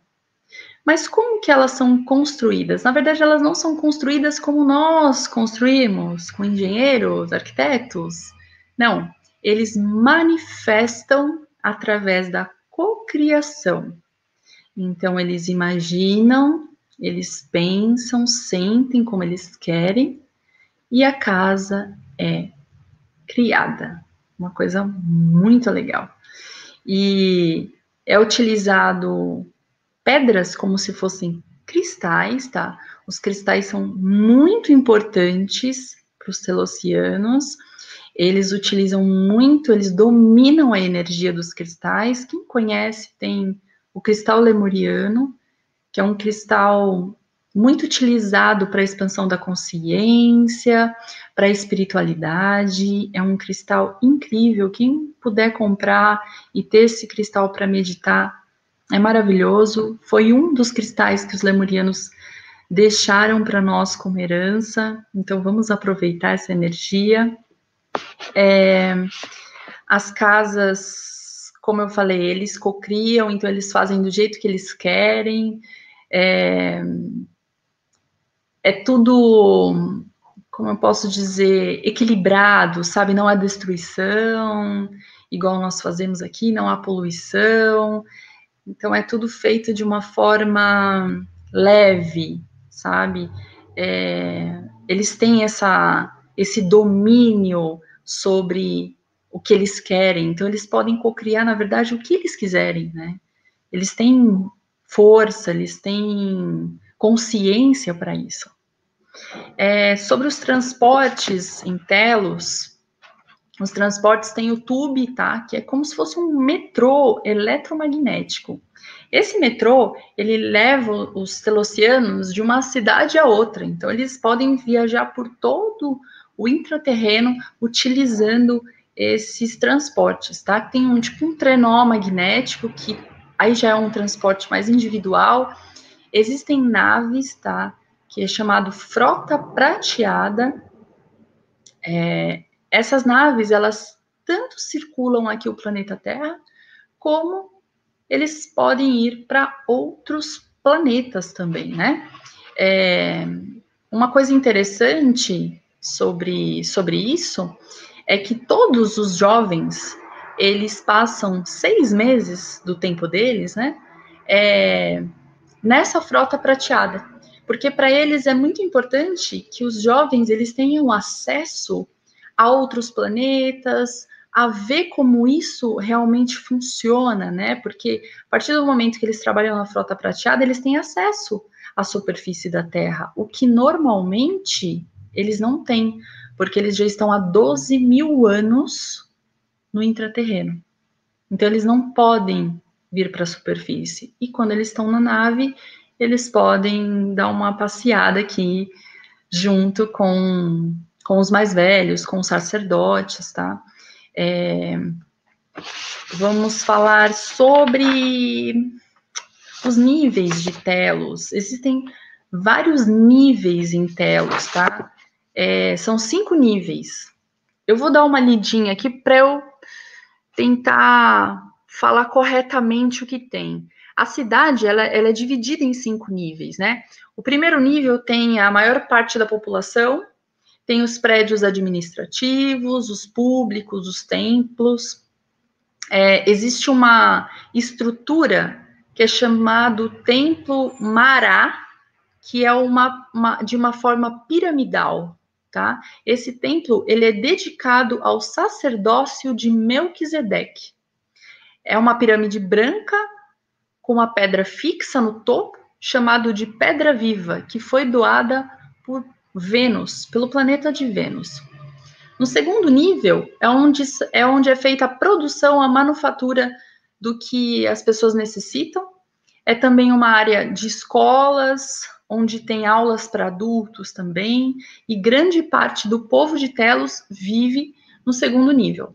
Mas como que elas são construídas? Na verdade, elas não são construídas como nós construímos, com engenheiros, arquitetos. Não, eles manifestam através da cocriação. Então, eles imaginam, eles pensam, sentem como eles querem, e a casa é criada. Uma coisa muito legal. E é utilizado pedras como se fossem cristais, tá? Os cristais são muito importantes para os telossianos. Eles utilizam muito, eles dominam a energia dos cristais. Quem conhece tem o cristal lemuriano, que é um cristal muito utilizado para a expansão da consciência, para a espiritualidade. É um cristal incrível. Quem puder comprar e ter esse cristal para meditar, é maravilhoso. Foi um dos cristais que os lemurianos deixaram para nós como herança. Então, vamos aproveitar essa energia. As casas, como eu falei, eles cocriam, então eles fazem do jeito que eles querem. É tudo, como eu posso dizer, equilibrado, sabe? Não há destruição, igual nós fazemos aqui, não há poluição. Então, é tudo feito de uma forma leve, sabe? Eles têm esse domínio sobre o que eles querem. Então, eles podem cocriar, na verdade, o que eles quiserem, né? Eles têm força, eles têm consciência para isso. Sobre os transportes em telos, os transportes têm o tube, tá? Que é como se fosse um metrô eletromagnético. Esse metrô, ele leva os telossianos de uma cidade a outra. Então, eles podem viajar por todo o intraterreno utilizando esses transportes, tá? Tem um trenó magnético, que aí já é um transporte mais individual. Existem naves, tá? Que é chamado frota prateada. Essas naves, elas tanto circulam aqui o planeta Terra, como eles podem ir para outros planetas também, né? Uma coisa interessante sobre isso é que todos os jovens, eles passam 6 meses do tempo deles, né? Nessa frota prateada, porque para eles é muito importante que os jovens eles tenham acesso a outros planetas, a ver como isso realmente funciona, né? Porque a partir do momento que eles trabalham na frota prateada, eles têm acesso à superfície da Terra, o que normalmente eles não têm, porque eles já estão há 12 mil anos no intraterreno. Então, eles não podem vir para a superfície. E quando eles estão na nave, eles podem dar uma passeada aqui junto com os mais velhos, com os sacerdotes, tá? Vamos falar sobre os níveis de telos. Existem vários níveis em telos, tá? São 5 níveis. Eu vou dar uma lidinha aqui para eu tentar falar corretamente o que tem. A cidade, ela é dividida em 5 níveis, né? O primeiro nível tem a maior parte da população, tem os prédios administrativos, os públicos, os templos. Existe uma estrutura que é chamado Templo Mará, que é de uma forma piramidal, tá? Esse templo, ele é dedicado ao sacerdócio de Melquisedeque. É uma pirâmide branca com uma pedra fixa no topo, chamado de pedra viva, que foi doada por Vênus, pelo planeta de Vênus. No segundo nível, é onde é feita a produção, a manufatura do que as pessoas necessitam. É também uma área de escolas, onde tem aulas para adultos também, e grande parte do povo de Telos vive no segundo nível.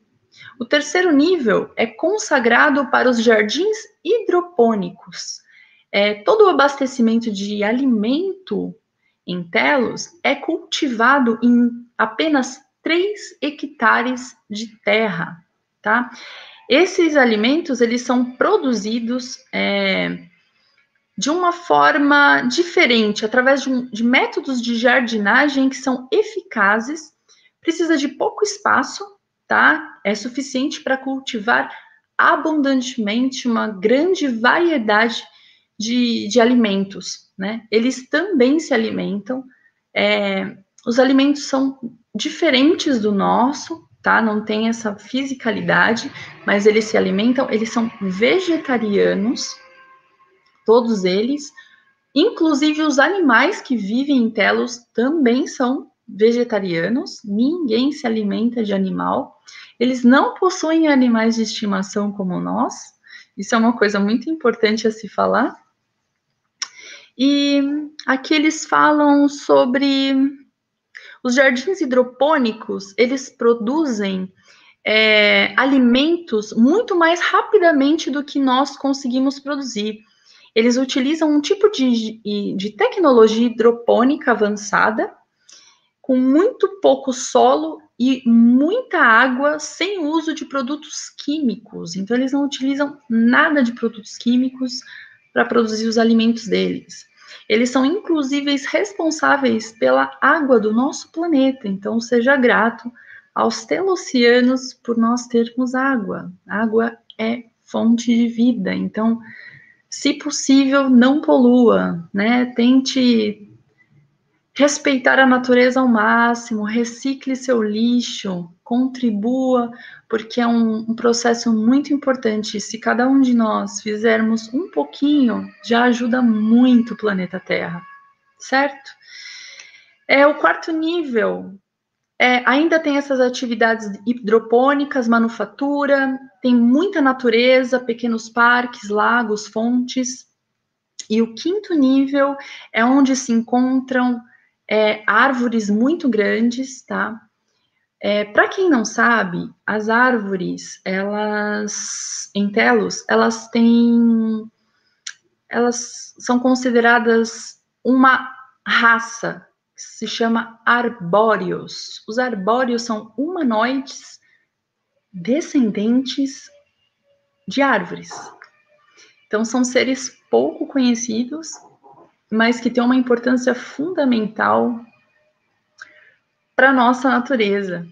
O terceiro nível é consagrado para os jardins hidropônicos. Todo o abastecimento de alimento em Telos é cultivado em apenas 3 hectares de terra, tá? Esses alimentos, eles são produzidos de uma forma diferente, através de métodos de jardinagem que são eficazes, precisa de pouco espaço, tá? É suficiente para cultivar abundantemente uma grande variedade de alimentos, né? Eles também se alimentam, os alimentos são diferentes do nosso, tá? Não tem essa fisicalidade, mas eles se alimentam, eles são vegetarianos, todos eles, inclusive os animais que vivem em telos também são vegetarianos, ninguém se alimenta de animal, eles não possuem animais de estimação como nós, isso é uma coisa muito importante a se falar. E aqui eles falam sobre os jardins hidropônicos, eles produzem alimentos muito mais rapidamente do que nós conseguimos produzir. Eles utilizam um tipo de tecnologia hidropônica avançada, com muito pouco solo e muita água, sem uso de produtos químicos. Então, eles não utilizam nada de produtos químicos para produzir os alimentos deles. Eles são, inclusive, responsáveis pela água do nosso planeta. Então, seja grato aos teloceanos por nós termos água. Água é fonte de vida. Então, se possível, não polua, né? Tente respeitar a natureza ao máximo, recicle seu lixo, contribua, porque é um processo muito importante. Se cada um de nós fizermos um pouquinho, já ajuda muito o planeta Terra, certo? O quarto nível ainda tem essas atividades hidropônicas, manufatura, tem muita natureza, pequenos parques, lagos, fontes. E o quinto nível é onde se encontram árvores muito grandes, tá? Para quem não sabe, as árvores, em telos, elas são consideradas uma raça, que se chama arbóreos. Os arbóreos são humanoides descendentes de árvores. Então, são seres pouco conhecidos, mas que têm uma importância fundamental para a nossa natureza.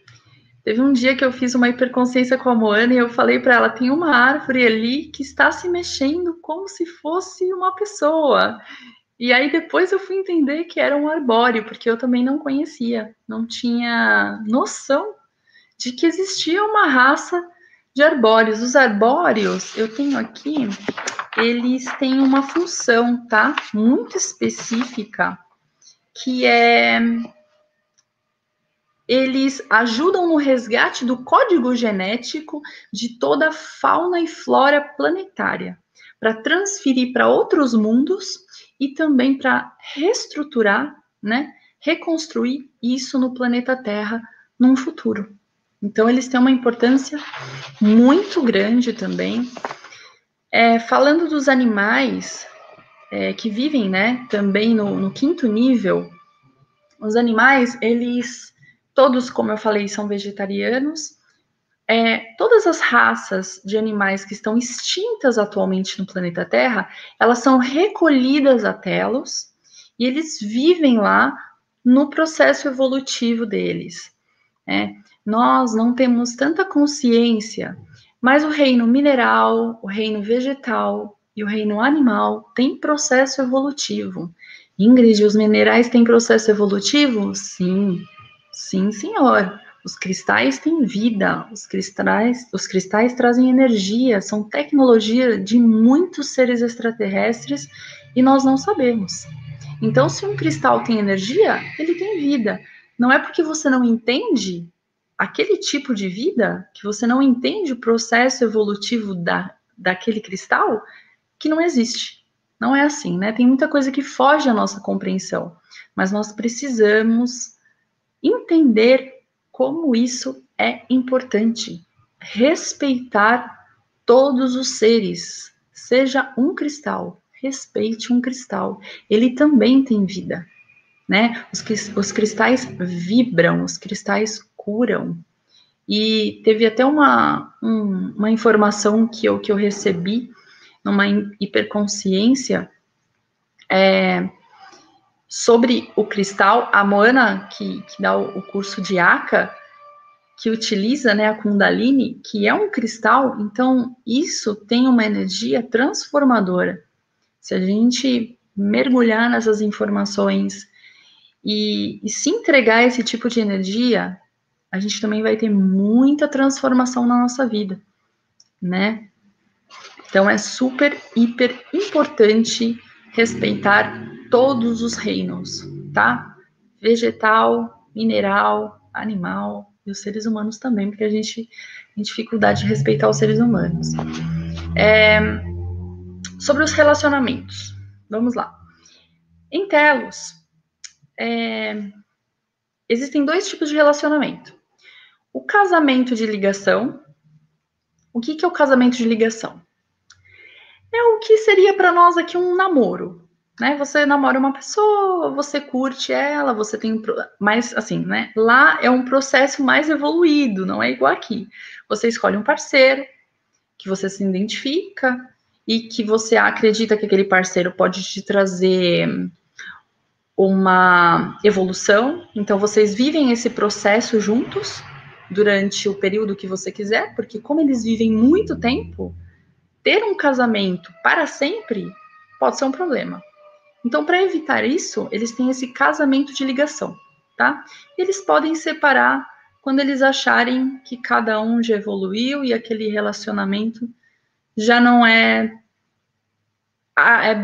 Teve um dia que eu fiz uma hiperconsciência com a Moana e eu falei para ela, tem uma árvore ali que está se mexendo como se fosse uma pessoa. E aí depois eu fui entender que era um arbóreo, porque eu também não conhecia, não tinha noção de que existia uma raça de arbóreos. Os arbóreos, eu tenho aqui, eles têm uma função, tá? Muito específica, que eles ajudam no resgate do código genético de toda a fauna e flora planetária, para transferir para outros mundos e também para reestruturar, né, reconstruir isso no planeta Terra num futuro. Então, eles têm uma importância muito grande também. Falando dos animais que vivem, né, também no quinto nível, os animais, eles todos, como eu falei, são vegetarianos. Todas as raças de animais que estão extintas atualmente no planeta Terra, elas são recolhidas a telos e eles vivem lá no processo evolutivo deles. Nós não temos tanta consciência, mas o reino mineral, o reino vegetal e o reino animal têm processo evolutivo. Ingrid, os minerais têm processo evolutivo? Sim, sim, senhor. Os cristais têm vida, os cristais trazem energia, são tecnologia de muitos seres extraterrestres e nós não sabemos. Então, se um cristal tem energia, ele tem vida. Não é porque você não entende aquele tipo de vida, que você não entende o processo evolutivo daquele cristal, que não existe. Não é assim, né? Tem muita coisa que foge à nossa compreensão, mas nós precisamos entender como isso é importante. Respeitar todos os seres, seja um cristal, respeite um cristal. Ele também tem vida, né? Os cristais vibram, os cristais curam. E teve até uma informação que eu recebi numa hiperconsciência sobre o cristal. A Moana, que dá o curso de Aka, que utiliza, né, a Kundalini, que é um cristal, então isso tem uma energia transformadora. Se a gente mergulhar nessas informações e se entregar a esse tipo de energia, a gente também vai ter muita transformação na nossa vida, né? Então é super, hiper importante respeitar todos os reinos, tá? Vegetal, mineral, animal e os seres humanos também, porque a gente tem dificuldade de respeitar os seres humanos. Sobre os relacionamentos, vamos lá. Em Telos, existem dois tipos de relacionamento. O casamento de ligação. O que é o casamento de ligação? É o que seria para nós aqui um namoro, né? Você namora uma pessoa, você curte ela, você tem mais assim, né? Lá é um processo mais evoluído, não é igual aqui. Você escolhe um parceiro que você se identifica e que você acredita que aquele parceiro pode te trazer uma evolução. Então vocês vivem esse processo juntos durante o período que você quiser, porque como eles vivem muito tempo, ter um casamento para sempre pode ser um problema. Então, para evitar isso, eles têm esse casamento de ligação, tá? Eles podem separar quando eles acharem que cada um já evoluiu e aquele relacionamento já não é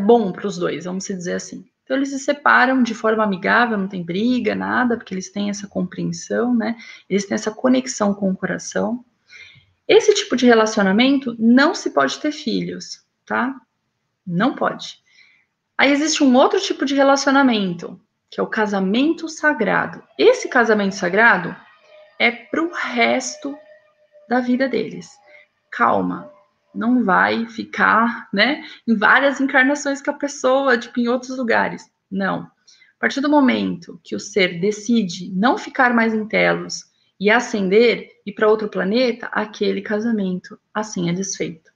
bom para os dois, vamos dizer assim. Então, eles se separam de forma amigável, não tem briga, nada, porque eles têm essa compreensão, né? Eles têm essa conexão com o coração. Esse tipo de relacionamento não se pode ter filhos, tá? Não pode. Aí existe um outro tipo de relacionamento, que é o casamento sagrado. Esse casamento sagrado é pro resto da vida deles. Calma, não vai ficar, né, em várias encarnações com a pessoa, tipo em outros lugares. Não. A partir do momento que o ser decide não ficar mais em Telos e ascender e para outro planeta, aquele casamento assim é desfeito.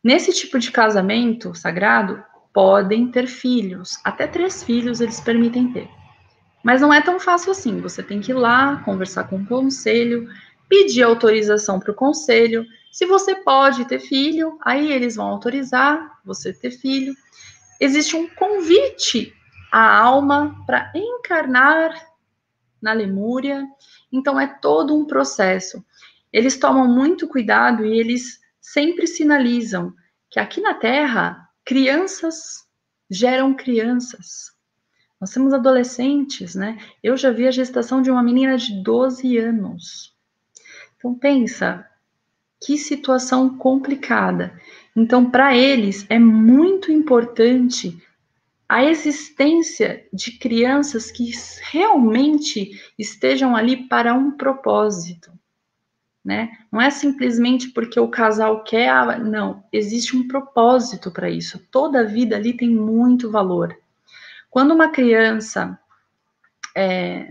Nesse tipo de casamento sagrado, podem ter filhos, até 3 filhos eles permitem ter. Mas não é tão fácil assim, você tem que ir lá, conversar com o conselho, pedir autorização para o conselho. Se você pode ter filho, aí eles vão autorizar você ter filho. Existe um convite à alma para encarnar na Lemúria, então é todo um processo. Eles tomam muito cuidado e eles sempre sinalizam que aqui na Terra, crianças geram crianças. Nós temos adolescentes, né? Eu já vi a gestação de uma menina de 12 anos. Então pensa, que situação complicada. Então, para eles é muito importante a existência de crianças que realmente estejam ali para um propósito, né? Não é simplesmente porque o casal quer, não, existe um propósito para isso. Toda a vida ali tem muito valor. Quando uma criança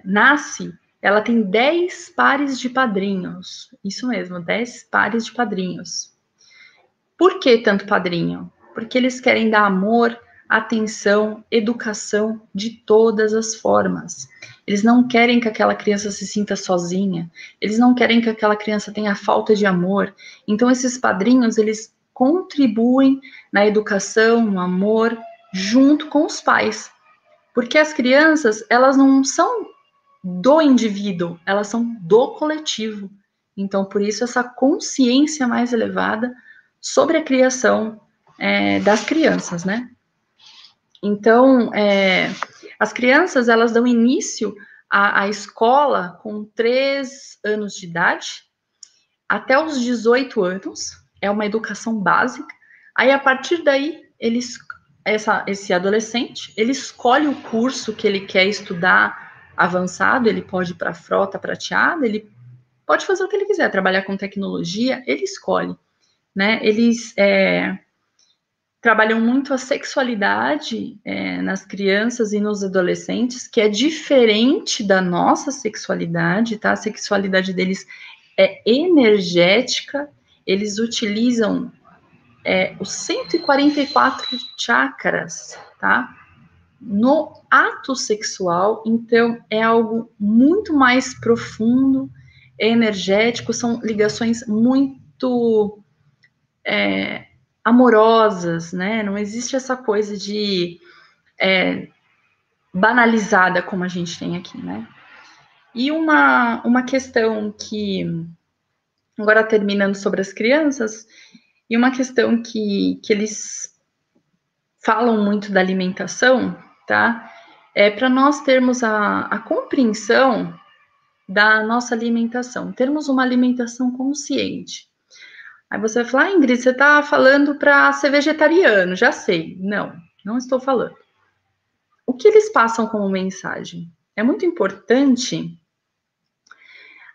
nasce, ela tem 10 pares de padrinhos. Isso mesmo, 10 pares de padrinhos. Por que tanto padrinho? Porque eles querem dar amor, atenção, educação de todas as formas. Eles não querem que aquela criança se sinta sozinha. Eles não querem que aquela criança tenha falta de amor. Então, esses padrinhos, eles contribuem na educação, no amor, junto com os pais. Porque as crianças, elas não são do indivíduo, elas são do coletivo. Então, por isso, essa consciência mais elevada sobre a criação das crianças, né? Então, as crianças, elas dão início à escola com 3 anos de idade, até os 18 anos, é uma educação básica. Aí, a partir daí, esse adolescente, ele escolhe o curso que ele quer estudar avançado, ele pode ir para a frota prateada, ele pode fazer o que ele quiser, trabalhar com tecnologia, ele escolhe, né? Eles trabalham muito a sexualidade nas crianças e nos adolescentes, que é diferente da nossa sexualidade, tá? A sexualidade deles energética, eles utilizam os 144 chakras, tá? No ato sexual, então é algo muito mais profundo, energético, são ligações muito amorosas, né? Não existe essa coisa de banalizada como a gente tem aqui, né? E uma questão que, agora terminando sobre as crianças, e uma questão que eles falam muito da alimentação, tá? É para nós termos a compreensão da nossa alimentação, termos uma alimentação consciente. Aí você vai falar, Ingrid, você está falando para ser vegetariano, já sei. Não, não estou falando. O que eles passam como mensagem? É muito importante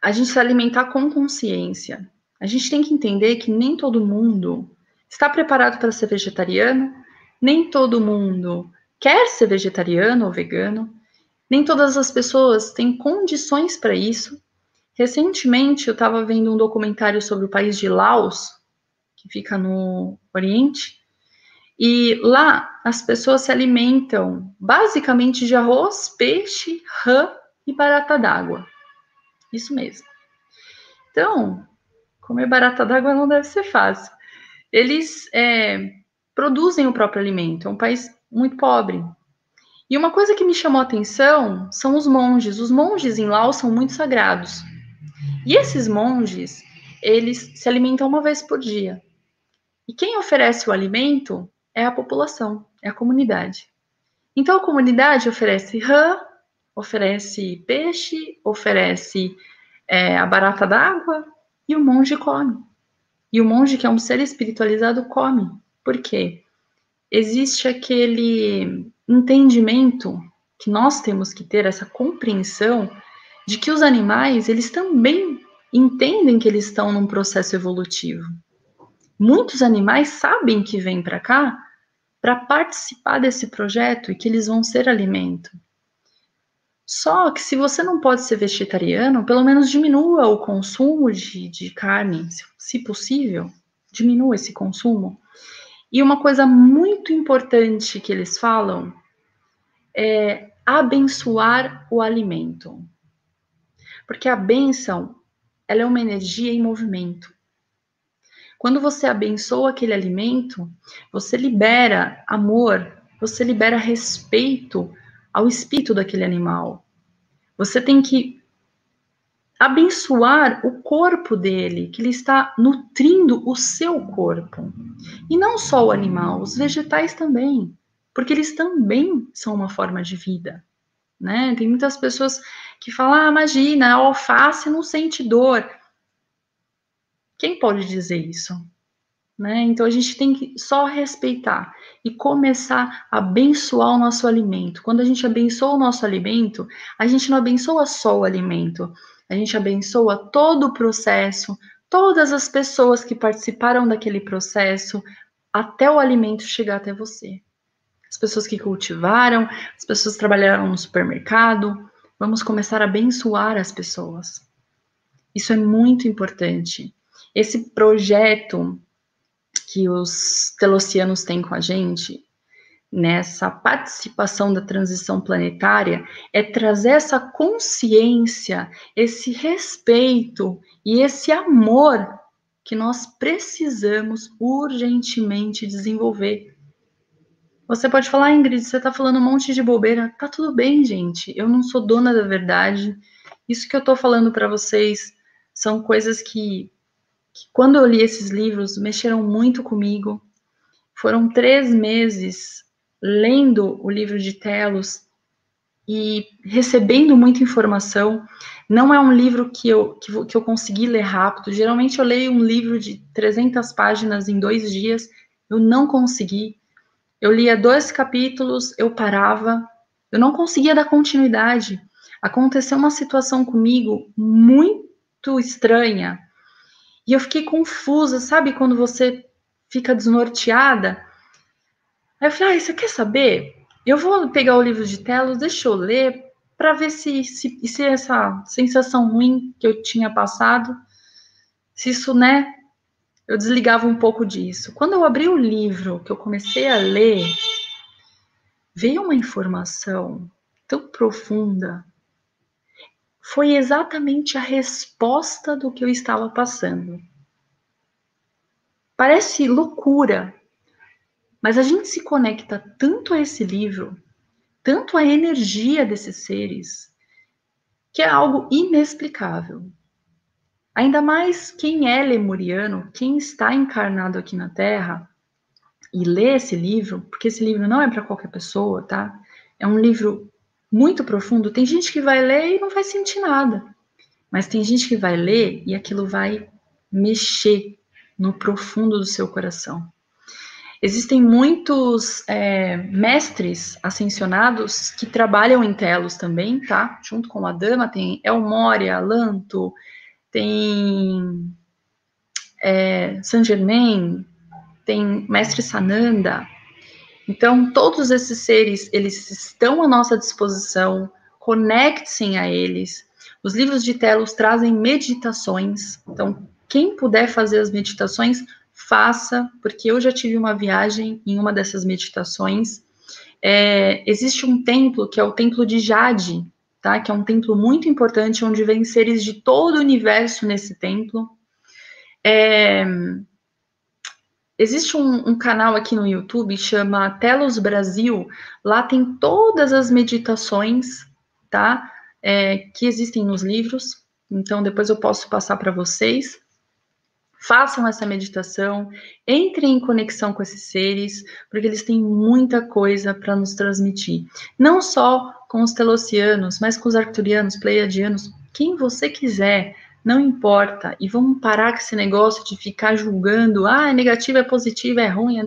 a gente se alimentar com consciência. A gente tem que entender que nem todo mundo está preparado para ser vegetariano, nem todo mundo quer ser vegetariano ou vegano, nem todas as pessoas têm condições para isso. Recentemente, eu estava vendo um documentário sobre o país de Laos, que fica no Oriente, e lá as pessoas se alimentam basicamente de arroz, peixe, rã e barata d'água. Isso mesmo. Então, comer barata d'água não deve ser fácil. Eles produzem o próprio alimento, é um país muito pobre. E uma coisa que me chamou a atenção são os monges. Os monges em Laos são muito sagrados. E esses monges, eles se alimentam uma vez por dia. E quem oferece o alimento é a população, é a comunidade. Então a comunidade oferece rã, oferece peixe, oferece a barata d'água e o monge come. E o monge, que é um ser espiritualizado, come. Por quê? Existe aquele entendimento que nós temos que ter, essa compreensão de que os animais, eles também entendem que eles estão num processo evolutivo. Muitos animais sabem que vêm para cá para participar desse projeto e que eles vão ser alimento. Só que se você não pode ser vegetariano, pelo menos diminua o consumo de carne, se possível, diminua esse consumo. E uma coisa muito importante que eles falam é abençoar o alimento. Porque a bênção, ela é uma energia em movimento. Quando você abençoa aquele alimento, você libera amor, você libera respeito ao espírito daquele animal. Você tem que abençoar o corpo dele, que ele está nutrindo o seu corpo. E não só o animal, os vegetais também, porque eles também são uma forma de vida, né? Tem muitas pessoas que falam, imagina, a alface não sente dor. Quem pode dizer isso? Né? Então a gente tem que só respeitar e começar a abençoar o nosso alimento. Quando a gente abençoa o nosso alimento, a gente não abençoa só o alimento, a gente abençoa todo o processo, todas as pessoas que participaram daquele processo, até o alimento chegar até você. As pessoas que cultivaram, as pessoas que trabalharam no supermercado. Vamos começar a abençoar as pessoas. Isso é muito importante. Esse projeto que os telossianos têm com a gente, nessa participação da transição planetária, é trazer essa consciência, esse respeito e esse amor que nós precisamos urgentemente desenvolver. Você pode falar, Ingrid, você está falando um monte de bobeira. Tá tudo bem, gente. Eu não sou dona da verdade. Isso que eu estou falando para vocês são coisas que quando eu li esses livros, mexeram muito comigo. Foram 3 meses lendo o livro de Telos e recebendo muita informação. Não é um livro que eu consegui ler rápido. Geralmente eu leio um livro de 300 páginas em 2 dias. Eu não consegui. Eu lia 2 capítulos, eu parava. Eu não conseguia dar continuidade. Aconteceu uma situação comigo muito estranha. E eu fiquei confusa, sabe quando você fica desnorteada? Aí eu falei, você quer saber? Eu vou pegar o livro de Telos, deixa eu ler, para ver se essa sensação ruim que eu tinha passado se isso, né, eu desligava um pouco disso. Quando eu abri o livro, que eu comecei a ler, veio uma informação tão profunda. Foi exatamente a resposta do que eu estava passando. Parece loucura, mas a gente se conecta tanto a esse livro, tanto à energia desses seres, que é algo inexplicável. Ainda mais quem é lemuriano, quem está encarnado aqui na Terra e lê esse livro, porque esse livro não é para qualquer pessoa, tá? É um livro muito profundo. Tem gente que vai ler e não vai sentir nada, mas tem gente que vai ler e aquilo vai mexer no profundo do seu coração. Existem muitos mestres ascensionados que trabalham em telos também, tá? Junto com a Dama, tem El Moria, Lanto, tem Saint Germain, tem Mestre Sananda. Então, todos esses seres, eles estão à nossa disposição, conectem a eles. Os livros de telos trazem meditações, então, quem puder fazer as meditações, faça, porque eu já tive uma viagem em uma dessas meditações. Existe um templo, que é o Templo de Jade, tá? Que é um templo muito importante, onde vem seres de todo o universo nesse templo. Existe um canal aqui no YouTube, chama Telos Brasil, lá tem todas as meditações, tá? Que existem nos livros, então depois eu posso passar para vocês. Façam essa meditação, entrem em conexão com esses seres, porque eles têm muita coisa para nos transmitir. Não só com os telocianos, mas com os arcturianos, pleiadianos, quem você quiser, não importa. E vamos parar com esse negócio de ficar julgando, é negativo, é positivo, é ruim.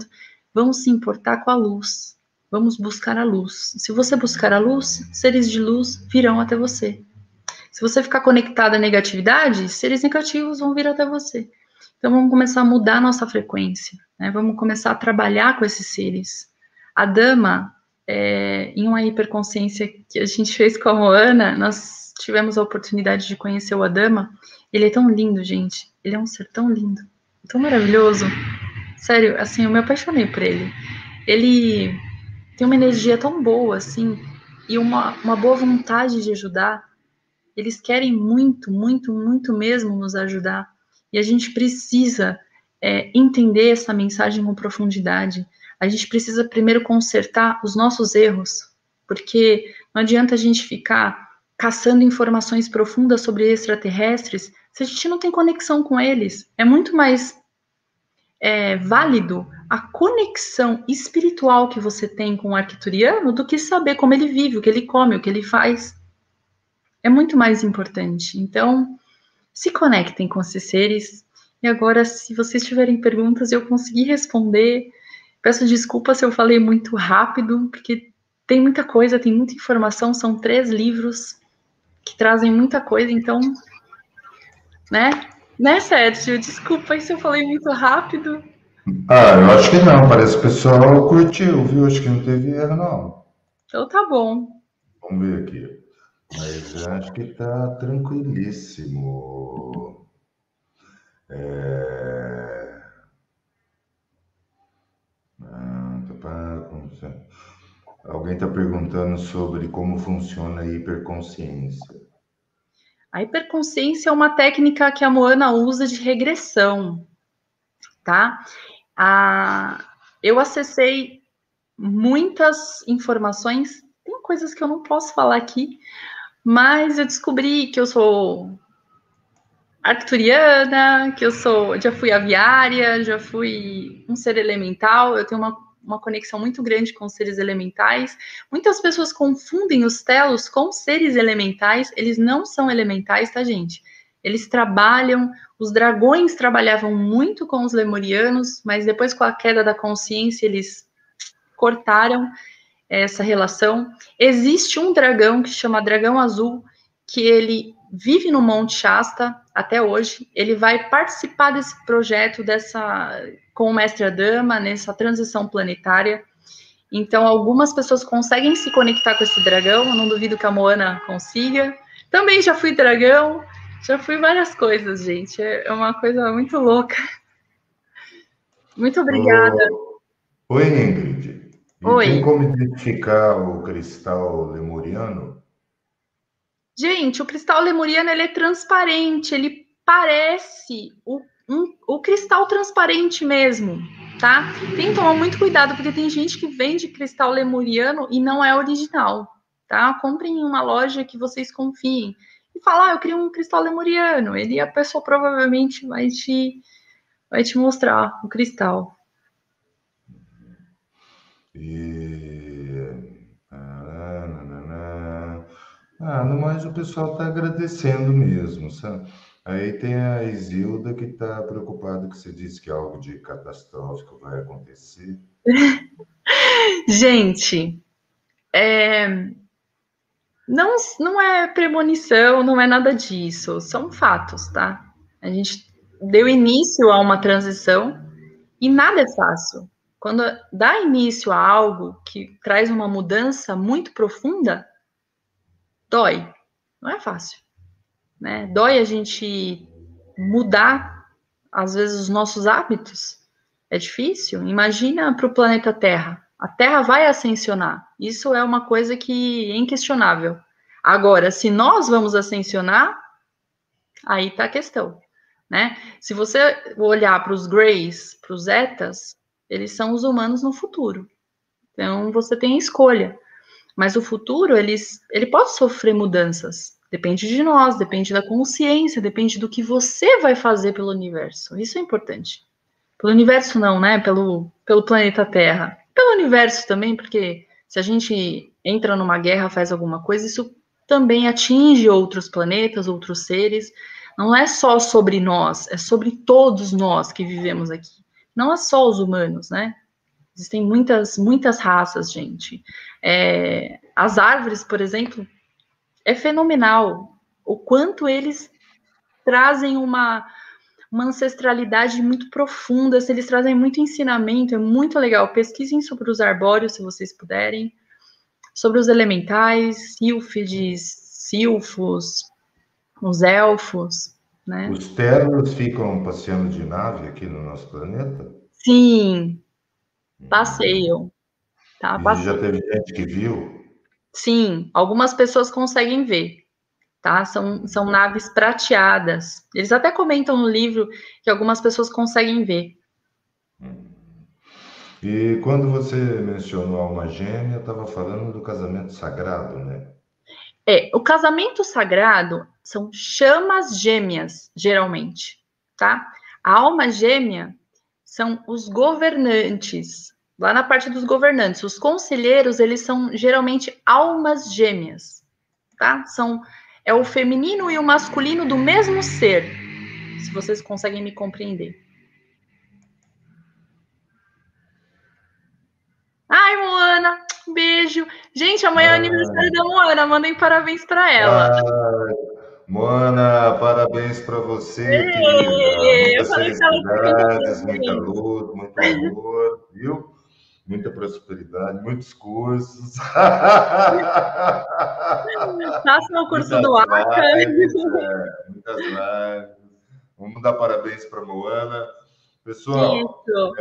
Vamos se importar com a luz. Vamos buscar a luz. Se você buscar a luz, seres de luz virão até você. Se você ficar conectado à negatividade, seres negativos vão vir até você. Então, vamos começar a mudar a nossa frequência, né? Vamos começar a trabalhar com esses seres. A Dama, em uma hiperconsciência que a gente fez com a Moana, nós tivemos a oportunidade de conhecer o Adama. Ele é tão lindo, gente. Ele é um ser tão lindo, tão maravilhoso. Sério, assim, eu me apaixonei por ele. Ele tem uma energia tão boa, assim, e uma boa vontade de ajudar. Eles querem muito, muito, muito mesmo nos ajudar. E a gente precisa entender essa mensagem com profundidade. A gente precisa primeiro consertar os nossos erros, porque não adianta a gente ficar caçando informações profundas sobre extraterrestres se a gente não tem conexão com eles. É muito mais válido a conexão espiritual que você tem com o arcturiano do que saber como ele vive, o que ele come, o que ele faz. É muito mais importante. Então, se conectem com esses seres. E agora, se vocês tiverem perguntas, eu consegui responder. Peço desculpa se eu falei muito rápido, porque tem muita coisa, tem muita informação. São 3 livros que trazem muita coisa, então, né, Sérgio? Desculpa se eu falei muito rápido. Eu acho que não, parece que o pessoal curtiu, viu? Acho que não teve erro, não. Então tá bom. Vamos ver aqui. Mas acho que está tranquilíssimo. Alguém está perguntando sobre como funciona a hiperconsciência. A hiperconsciência é uma técnica que a Moana usa de regressão, tá? Eu acessei muitas informações, tem coisas que eu não posso falar aqui, mas eu descobri que eu sou arcturiana, que já fui aviária, já fui um ser elemental, eu tenho uma conexão muito grande com os seres elementais. Muitas pessoas confundem os telos com seres elementais, eles não são elementais, tá, gente? Eles trabalham, os dragões trabalhavam muito com os lemurianos, mas depois com a queda da consciência, eles cortaram essa relação. Existe um dragão que chama Dragão Azul, que ele vive no Monte Shasta até hoje. Ele vai participar desse projeto com o Mestre Adama, nessa transição planetária. Então, algumas pessoas conseguem se conectar com esse dragão. Eu não duvido que a Moana consiga. Também já fui dragão. Já fui várias coisas, gente. É uma coisa muito louca. Muito obrigada. Oi, Ingrid. E tem Oi. como identificar o cristal lemuriano? Gente, o cristal lemuriano ele é transparente, ele parece o cristal transparente mesmo, tá? Tem que tomar muito cuidado, porque tem gente que vende cristal lemuriano e não é original, tá? Comprem em uma loja que vocês confiem. E fala, eu queria um cristal lemuriano. A pessoa provavelmente vai te mostrar o cristal. No mais o pessoal está agradecendo mesmo, sabe? Aí tem a Isilda que está preocupada que você disse que algo de catastrófico vai acontecer. Gente, não é premonição, não é nada disso, são fatos, tá? A gente deu início a uma transição e nada é fácil. Quando dá início a algo que traz uma mudança muito profunda, dói. Não é fácil, né? Dói a gente mudar, às vezes, os nossos hábitos. É difícil. Imagina para o planeta Terra. A Terra vai ascensionar. Isso é uma coisa que é inquestionável. Agora, se nós vamos ascensionar, aí está a questão, né? Se você olhar para os Greys, para os Zetas, eles são os humanos no futuro. Então, você tem escolha. Mas o futuro, ele pode sofrer mudanças. Depende de nós, depende da consciência, depende do que você vai fazer pelo universo. Isso é importante. Pelo universo não, né? Pelo planeta Terra. Pelo universo também, porque se a gente entra numa guerra, faz alguma coisa, isso também atinge outros planetas, outros seres. Não é só sobre nós, é sobre todos nós que vivemos aqui. Não é só os humanos, né? Existem muitas raças, gente. As árvores, por exemplo, é fenomenal o quanto eles trazem uma ancestralidade muito profunda, eles trazem muito ensinamento, é muito legal. Pesquisem sobre os arbóreos, se vocês puderem, sobre os elementais, sílfides, silfos, os elfos, né? Os ternos ficam passeando de nave aqui no nosso planeta? Sim, passeiam, tá? E já Passeiam. teve gente que viu? Sim, algumas pessoas conseguem ver, tá? São naves prateadas. Eles até comentam no livro que algumas pessoas conseguem ver. E quando você mencionou alma gêmea, estava falando do casamento sagrado, né? O casamento sagrado são chamas gêmeas, geralmente, tá? A alma gêmea são os governantes. Lá na parte dos governantes, os conselheiros, eles são geralmente almas gêmeas, tá? É o feminino e o masculino do mesmo ser, se vocês conseguem me compreender. Ai, Moana, um beijo. Gente, amanhã é aniversário da Moana, mandem parabéns para ela. Ah, Moana, parabéns para você, querida. Eu Muitas falei que ela tinha feito felicidades, muita presente. luz, muito amor, viu? Muita prosperidade, muitos cursos. Façam o curso Muitas do ACA. lives, muitas lives. Vamos dar parabéns para Moana. Pessoal, Isso.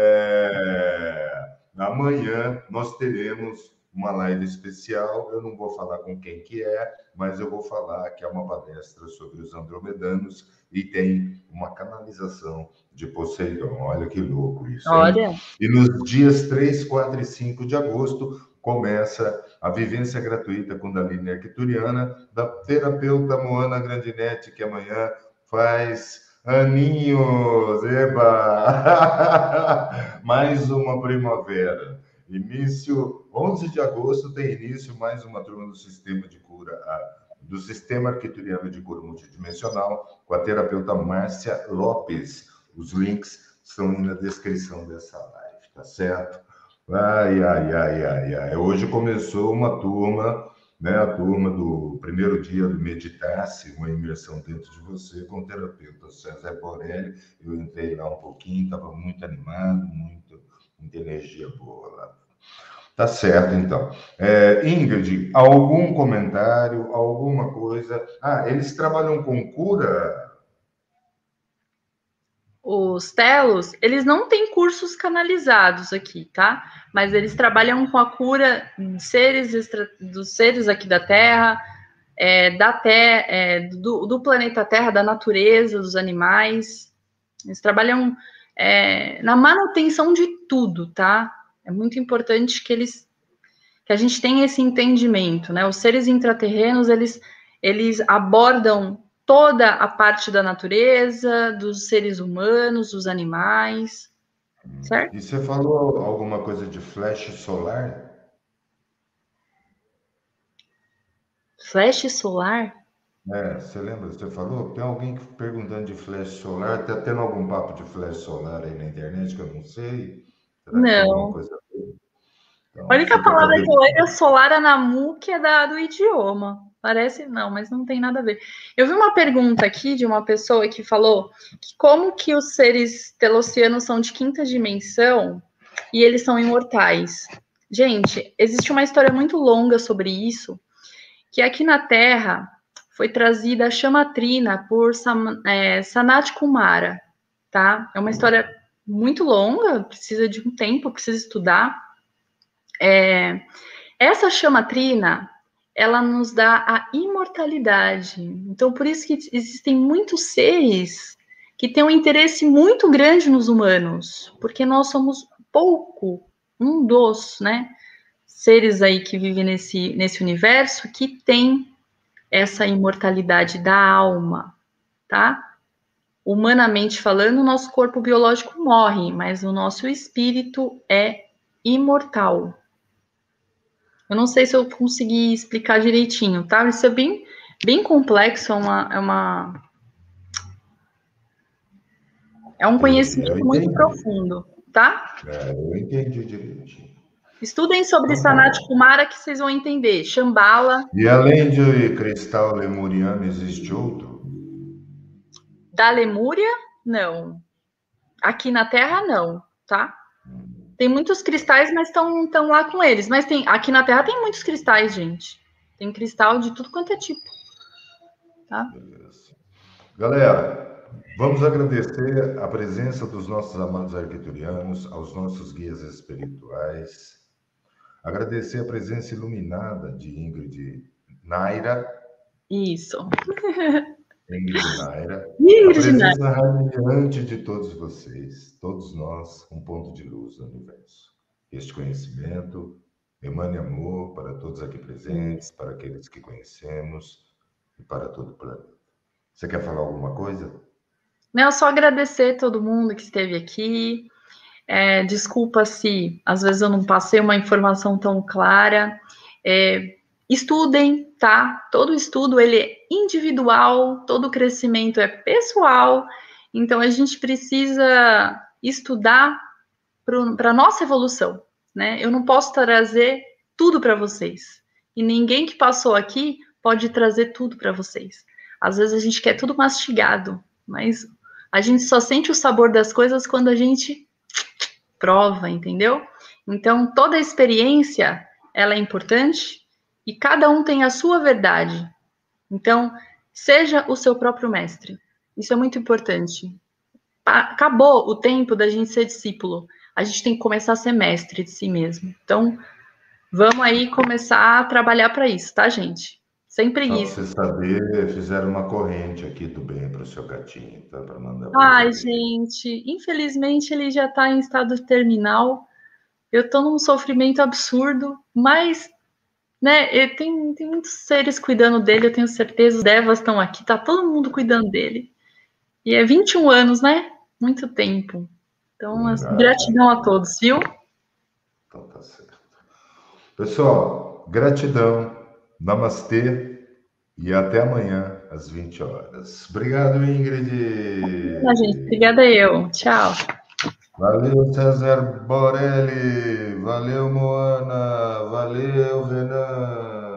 amanhã nós teremos uma live especial. Eu não vou falar com quem que é, mas eu vou falar que é uma palestra sobre os andromedanos e tem uma canalização de Poseidon. Olha que louco isso, hein? Olha. E nos dias 3, 4 e 5 de agosto começa a vivência gratuita Kundalini Arcturiana da terapeuta Moana Grandinetti, que amanhã faz aninhos, eba! Mais uma primavera. Início, 11 de agosto tem início mais uma turma do sistema de cura, do sistema arquituriano de cura multidimensional, com a terapeuta Márcia Lopes. Os links estão na descrição dessa live, tá certo? Ai, ai, ai, ai, ai. Hoje começou uma turma, né? A turma do primeiro dia do Meditar-se, uma imersão dentro de você, com o terapeuta César Borelli. Eu entrei lá um pouquinho, estava muito animado, muita energia boa lá. Tá certo, então. Ingrid, algum comentário, alguma coisa? Ah, eles trabalham com cura? Os telos, eles não têm cursos canalizados aqui, tá? Mas eles trabalham com a cura de dos seres aqui da Terra, do planeta Terra, da natureza, dos animais. Eles trabalham na manutenção de tudo, tá? É muito importante que a gente tenha esse entendimento, né? Os seres intraterrenos, eles abordam toda a parte da natureza, dos seres humanos, dos animais, certo? E você falou alguma coisa de flash solar? Flash solar? Você lembra? Você falou? Tem alguém perguntando de flash solar? Tá tendo algum papo de flash solar aí na internet que eu não sei? Será que tem alguma Não. coisa a ver? A Então, única fica a palavra que eu cabeça. lembro é solar anamu, que é do idioma. Parece, não, mas não tem nada a ver. Eu vi uma pergunta aqui de uma pessoa que falou que como que os seres telossianos são de quinta dimensão e eles são imortais. Gente, existe uma história muito longa sobre isso, que aqui na Terra foi trazida a chamatrina por Sanat Kumara, tá? É uma história muito longa, precisa de um tempo, precisa estudar. Essa chamatrina, ela nos dá a imortalidade. Então, por isso que existem muitos seres que têm um interesse muito grande nos humanos, porque nós somos um dos, né, seres aí que vivem nesse universo que tem essa imortalidade da alma, tá? Humanamente falando, o nosso corpo biológico morre, mas o nosso espírito é imortal. Eu não sei se eu consegui explicar direitinho, tá? Isso é bem complexo, é um Eu conhecimento muito entendi. profundo, tá? Eu entendi direitinho. Estudem sobre Então tá Sanat bom. Kumara que vocês vão entender. Shambhala, E além de cristal lemuriano, existe outro? da Lemúria, não. Aqui na Terra, não, tá? Tem muitos cristais, mas estão lá com eles. Mas aqui na Terra tem muitos cristais, gente. Tem cristal de tudo quanto é tipo, tá? Beleza. Galera, vamos agradecer a presença dos nossos amados arquiturianos, aos nossos guias espirituais, agradecer a presença iluminada de Ingrid Naira, Isso. Ingrid Naira, a Virgina. presença radiante de todos vocês, todos nós, um ponto de luz no universo. Este conhecimento emane amor para todos aqui presentes, para aqueles que conhecemos e para todo o planeta. Você quer falar alguma coisa? Não, só agradecer todo mundo que esteve aqui. Desculpa se às vezes eu não passei uma informação tão clara. Estudem, tá? Todo estudo ele é individual, todo crescimento é pessoal. Então a gente precisa estudar para a nossa evolução, né? Eu não posso trazer tudo para vocês. E ninguém que passou aqui pode trazer tudo para vocês. Às vezes a gente quer tudo mastigado, mas a gente só sente o sabor das coisas quando a gente prova, entendeu? Então, toda experiência, ela é importante e cada um tem a sua verdade. Então, seja o seu próprio mestre. Isso é muito importante. Acabou o tempo da gente ser discípulo. A gente tem que começar a ser mestre de si mesmo. Então, vamos aí começar a trabalhar para isso, tá, gente? Sem Só para preguiça. você saber, fizeram uma corrente aqui do bem para o seu gatinho, tá? Para mandar para ele Ai, ali. gente, infelizmente ele já está em estado terminal. Eu estou num sofrimento absurdo, mas, né, tem muitos seres cuidando dele, eu tenho certeza. Os devas estão aqui, tá todo mundo cuidando dele. E é 21 anos, né? Muito tempo. Então, Verdade. gratidão a todos, viu? Então tá certo. Pessoal, gratidão, namastê e até amanhã às 20 horas. Obrigado, Gente, Ingrid. obrigada eu. Tchau. Valeu, César Borelli. Valeu, Moana. Valeu, Renan.